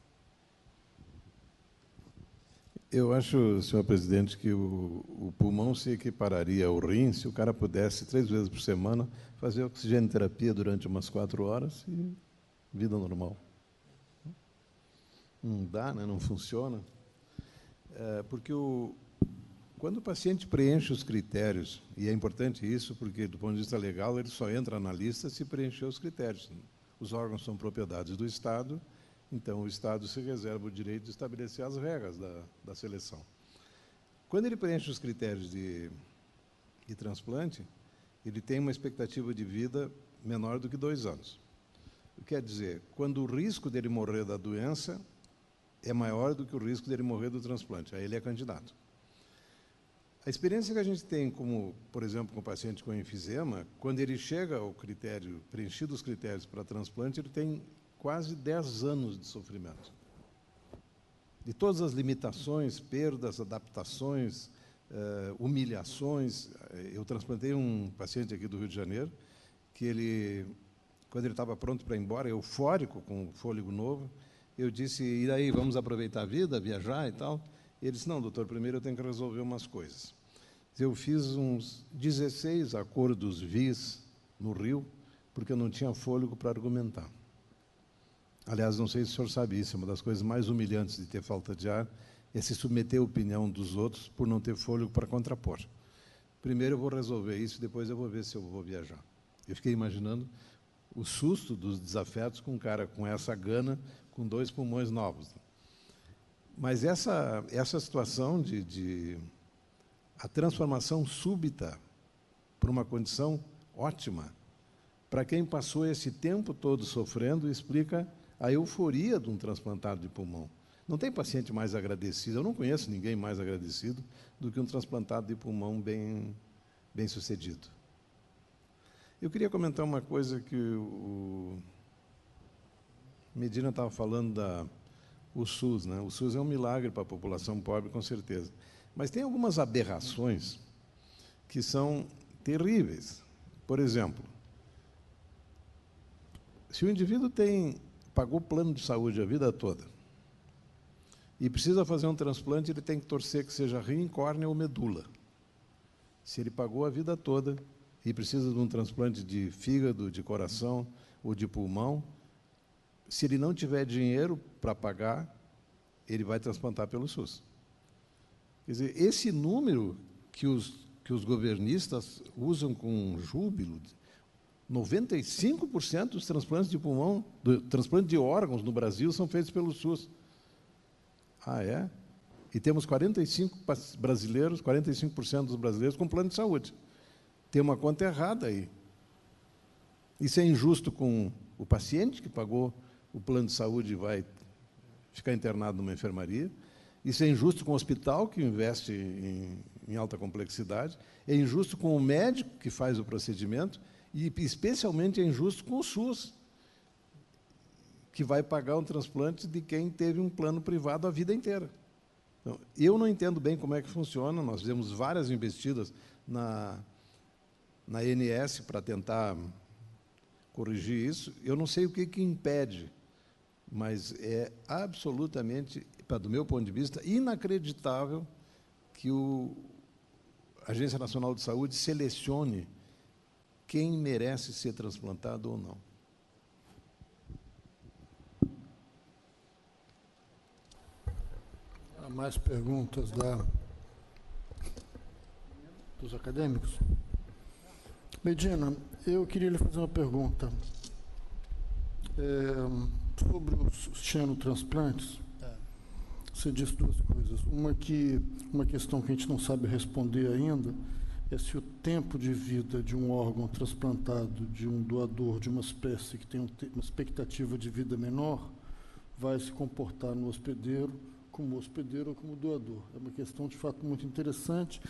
Speaker 3: Eu acho, senhor presidente, que o pulmão se equipararia ao rim se o cara pudesse, 3 vezes por semana, fazer oxigenoterapia durante umas 4 horas e vida normal. Não dá, né? Não funciona. Porque quando o paciente preenche os critérios, e é importante isso, porque, do ponto de vista legal, ele só entra na lista se preencher os critérios. Os órgãos são propriedades do Estado, então o Estado se reserva o direito de estabelecer as regras da seleção. Quando ele preenche os critérios de transplante, ele tem uma expectativa de vida menor do que 2 anos. Quer dizer, quando o risco dele morrer da doença é maior do que o risco dele morrer do transplante, aí ele é candidato. A experiência que a gente tem, como, por exemplo, com o paciente com enfisema, quando ele chega ao critério, preenchido os critérios para transplante, ele tem quase 10 anos de sofrimento. De todas as limitações, perdas, adaptações, humilhações. Eu transplantei um paciente aqui do Rio de Janeiro, que ele, quando ele estava pronto para ir embora, eufórico, com fôlego novo, eu disse, e aí, vamos aproveitar a vida, viajar e tal? Ele disse, não, doutor, primeiro eu tenho que resolver umas coisas. Eu fiz uns 16 acordos vis no Rio, porque eu não tinha fôlego para argumentar. Aliás, não sei se o senhor sabe isso, uma das coisas mais humilhantes de ter falta de ar é se submeter à opinião dos outros por não ter fôlego para contrapor. Primeiro eu vou resolver isso, depois eu vou ver se eu vou viajar. Eu fiquei imaginando o susto dos desafetos com um cara com essa gana, com 2 pulmões novos. Mas essa situação a transformação súbita para uma condição ótima, para quem passou esse tempo todo sofrendo, explica a euforia de um transplantado de pulmão. Não tem paciente mais agradecido, eu não conheço ninguém mais agradecido do que um transplantado de pulmão bem sucedido. Eu queria comentar uma coisa que o Medina estava falando o SUS, né? O SUS é um milagre para a população pobre, com certeza. Mas tem algumas aberrações que são terríveis. Por exemplo, se o indivíduo pagou plano de saúde a vida toda e precisa fazer um transplante, ele tem que torcer que seja rim, córnea ou medula. Se ele pagou a vida toda e precisa de um transplante de fígado, de coração ou de pulmão, se ele não tiver dinheiro para pagar, ele vai transplantar pelo SUS. Quer dizer, esse número que os governistas usam com júbilo, 95% dos transplantes de pulmão, transplante de órgãos no Brasil são feitos pelo SUS. Ah, é? E temos 45% dos brasileiros com plano de saúde. Tem uma conta errada aí. Isso é injusto com o paciente que pagou o plano de saúde e vai ficar internado numa enfermaria. Isso é injusto com o hospital, que investe em alta complexidade. É injusto com o médico que faz o procedimento. E, especialmente, é injusto com o SUS, que vai pagar um transplante de quem teve um plano privado a vida inteira. Então, eu não entendo bem como é que funciona. Nós fizemos várias investidas na ANS para tentar corrigir isso. Eu não sei o que impede, mas é absolutamente, do meu ponto de vista, inacreditável que a Agência Nacional de Saúde selecione quem merece ser transplantado ou não.
Speaker 1: Há mais perguntas dos acadêmicos? Medina, eu queria lhe fazer uma pergunta sobre os xenotransplantes.
Speaker 2: Tá.
Speaker 1: Você disse duas coisas. Uma questão que a gente não sabe responder ainda é se o tempo de vida de um órgão transplantado, de um doador, de uma espécie que tem uma expectativa de vida menor, vai se comportar no hospedeiro ou como doador. É uma questão, de fato, muito interessante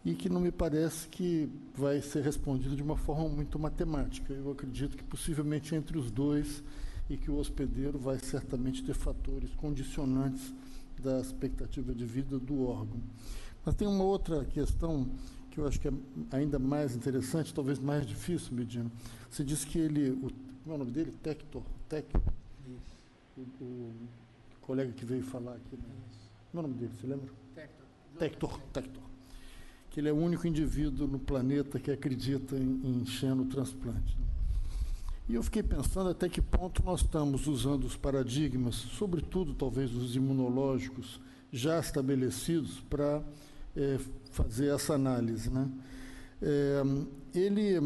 Speaker 1: e que não me parece que vai ser respondida de uma forma muito matemática. Eu acredito que, possivelmente, entre os dois, e que o hospedeiro vai certamente ter fatores condicionantes da expectativa de vida do órgão. Mas tem uma outra questão que eu acho que é ainda mais interessante, talvez mais difícil, Medina. Você disse que ele, como é o nome dele? Tector, o colega que veio falar aqui. Né? Como é o nome dele, você lembra? Tector. Que ele é o único indivíduo no planeta que acredita em xenotransplante. E eu fiquei pensando até que ponto nós estamos usando os paradigmas, sobretudo talvez os imunológicos, já estabelecidos para fazer essa análise. Né? Ele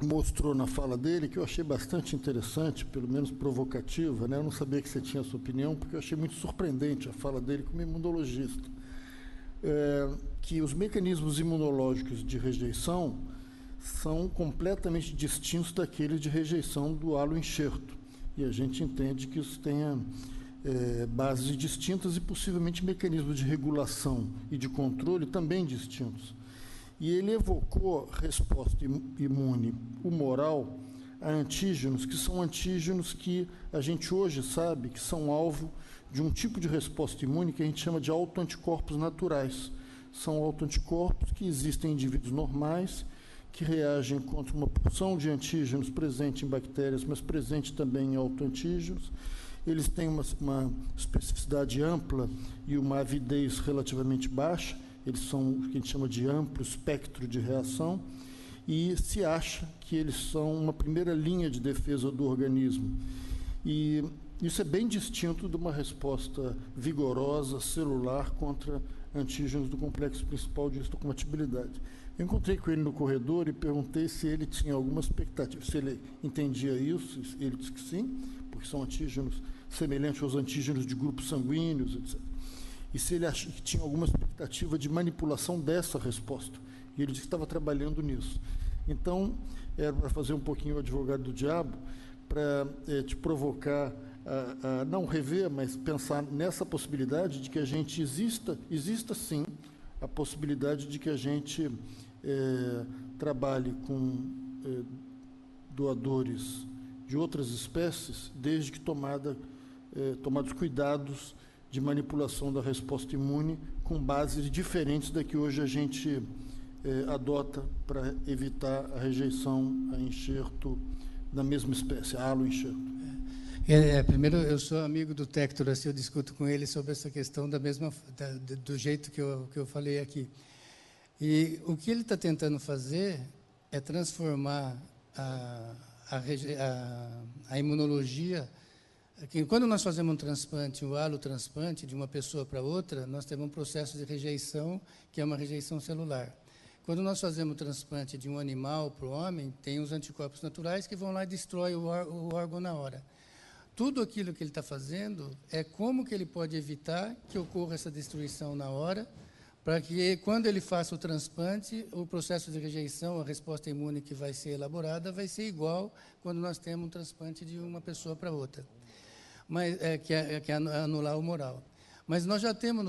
Speaker 1: mostrou na fala dele, que eu achei bastante interessante, pelo menos provocativa, né? Eu não sabia que você tinha a sua opinião, porque eu achei muito surpreendente a fala dele como imunologista, que os mecanismos imunológicos de rejeição são completamente distintos daqueles de rejeição do halo-enxerto. E a gente entende que isso tenha bases distintas e possivelmente mecanismos de regulação e de controle também distintos. E ele evocou resposta imune humoral a antígenos, que são antígenos que a gente hoje sabe que são alvo de um tipo de resposta imune que a gente chama de autoanticorpos naturais. São autoanticorpos que existem em indivíduos normais, que reagem contra uma porção de antígenos presente em bactérias, mas presente também em autoantígenos. Eles têm uma especificidade ampla e uma avidez relativamente baixa. Eles são o que a gente chama de amplo espectro de reação, e se acha que eles são uma primeira linha de defesa do organismo. E isso é bem distinto de uma resposta vigorosa, celular, contra antígenos do complexo principal de histocompatibilidade. Eu encontrei com ele no corredor e perguntei se ele tinha alguma expectativa, se ele entendia isso. Ele disse que sim, porque são antígenos semelhantes aos antígenos de grupos sanguíneos, etc. E se ele acha que tinha alguma expectativa de manipulação dessa resposta. E ele disse que estava trabalhando nisso. Então, era para fazer um pouquinho o advogado do diabo, para te provocar a não rever, mas pensar nessa possibilidade de que a gente exista sim, a possibilidade de que a gente trabalhe com doadores de outras espécies, desde que tomados cuidados de manipulação da resposta imune com bases diferentes da que hoje a gente adota para evitar a rejeição a enxerto da mesma espécie, a halo-enxerto.
Speaker 2: Primeiro, eu sou amigo do Tector, assim, eu discuto com ele sobre essa questão do jeito que eu falei aqui. E o que ele está tentando fazer é transformar a imunologia. Quando nós fazemos um transplante, o halotransplante, de uma pessoa para outra, nós temos um processo de rejeição, que é uma rejeição celular. Quando nós fazemos o transplante de um animal para o homem, tem os anticorpos naturais que vão lá e destroem o órgão na hora. Tudo aquilo que ele está fazendo é como que ele pode evitar que ocorra essa destruição na hora, para que, quando ele faça o transplante, o processo de rejeição, a resposta imune que vai ser elaborada, vai ser igual quando nós temos um transplante de uma pessoa para outra. Mas, que é anular o moral. Mas nós já temos,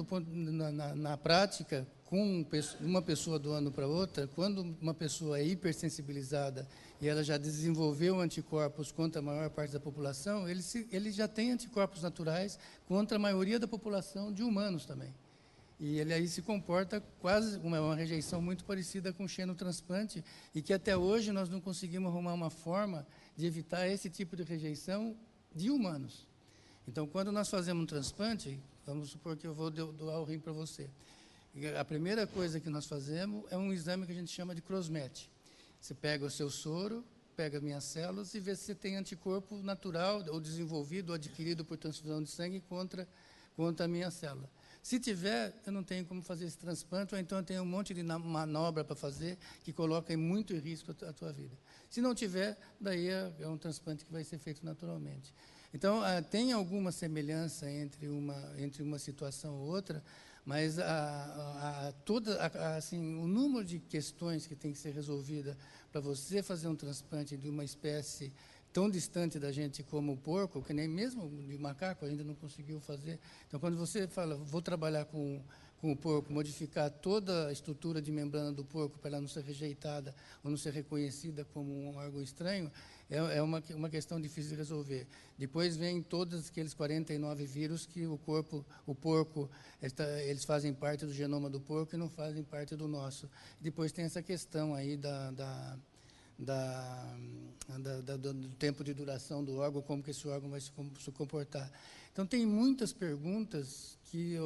Speaker 2: na prática, com uma pessoa doando para outra, quando uma pessoa é hipersensibilizada e ela já desenvolveu anticorpos contra a maior parte da população, ele já tem anticorpos naturais contra a maioria da população de humanos também. E ele aí se comporta quase uma rejeição muito parecida com o xenotransplante, e que até hoje nós não conseguimos arrumar uma forma de evitar esse tipo de rejeição de humanos. Então, quando nós fazemos um transplante, vamos supor que eu vou doar o rim para você. A primeira coisa que nós fazemos é um exame que a gente chama de cross-match. Você pega o seu soro, pega as minhas células e vê se você tem anticorpo natural, ou desenvolvido, ou adquirido por transfusão de sangue contra a minha célula. Se tiver, eu não tenho como fazer esse transplante, ou então eu tenho um monte de manobra para fazer que coloca muito em risco a tua vida. Se não tiver, daí é um transplante que vai ser feito naturalmente. Então, tem alguma semelhança entre uma situação ou outra, mas assim, o número de questões que tem que ser resolvida para você fazer um transplante de uma espécie tão distante da gente como o porco, que nem mesmo de macaco ainda não conseguiu fazer. Então, quando você fala, vou trabalhar com o porco, modificar toda a estrutura de membrana do porco para ela não ser rejeitada ou não ser reconhecida como um órgão estranho, é uma questão difícil de resolver. Depois vem todos aqueles 49 vírus que o porco, eles fazem parte do genoma do porco e não fazem parte do nosso. Depois tem essa questão aí do tempo de duração do órgão, como que esse órgão vai se comportar. Então, tem muitas perguntas que,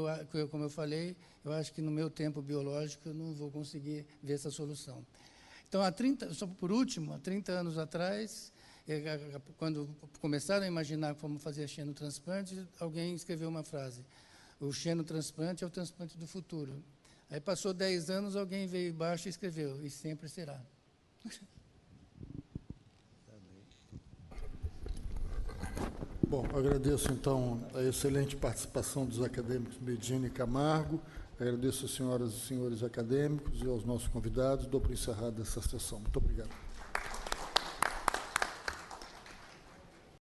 Speaker 2: como eu falei, eu acho que no meu tempo biológico eu não vou conseguir ver essa solução. Então, só por último, há 30 anos atrás, quando começaram a imaginar como fazer xenotransplante, alguém escreveu uma frase: o xenotransplante é o transplante do futuro. Aí passou 10 anos, alguém veio embaixo e escreveu: e sempre será.
Speaker 1: Bom, agradeço, então, a excelente participação dos acadêmicos Medina e Camargo, agradeço às senhoras e senhores acadêmicos e aos nossos convidados, dou por encerrada essa sessão. Muito obrigado.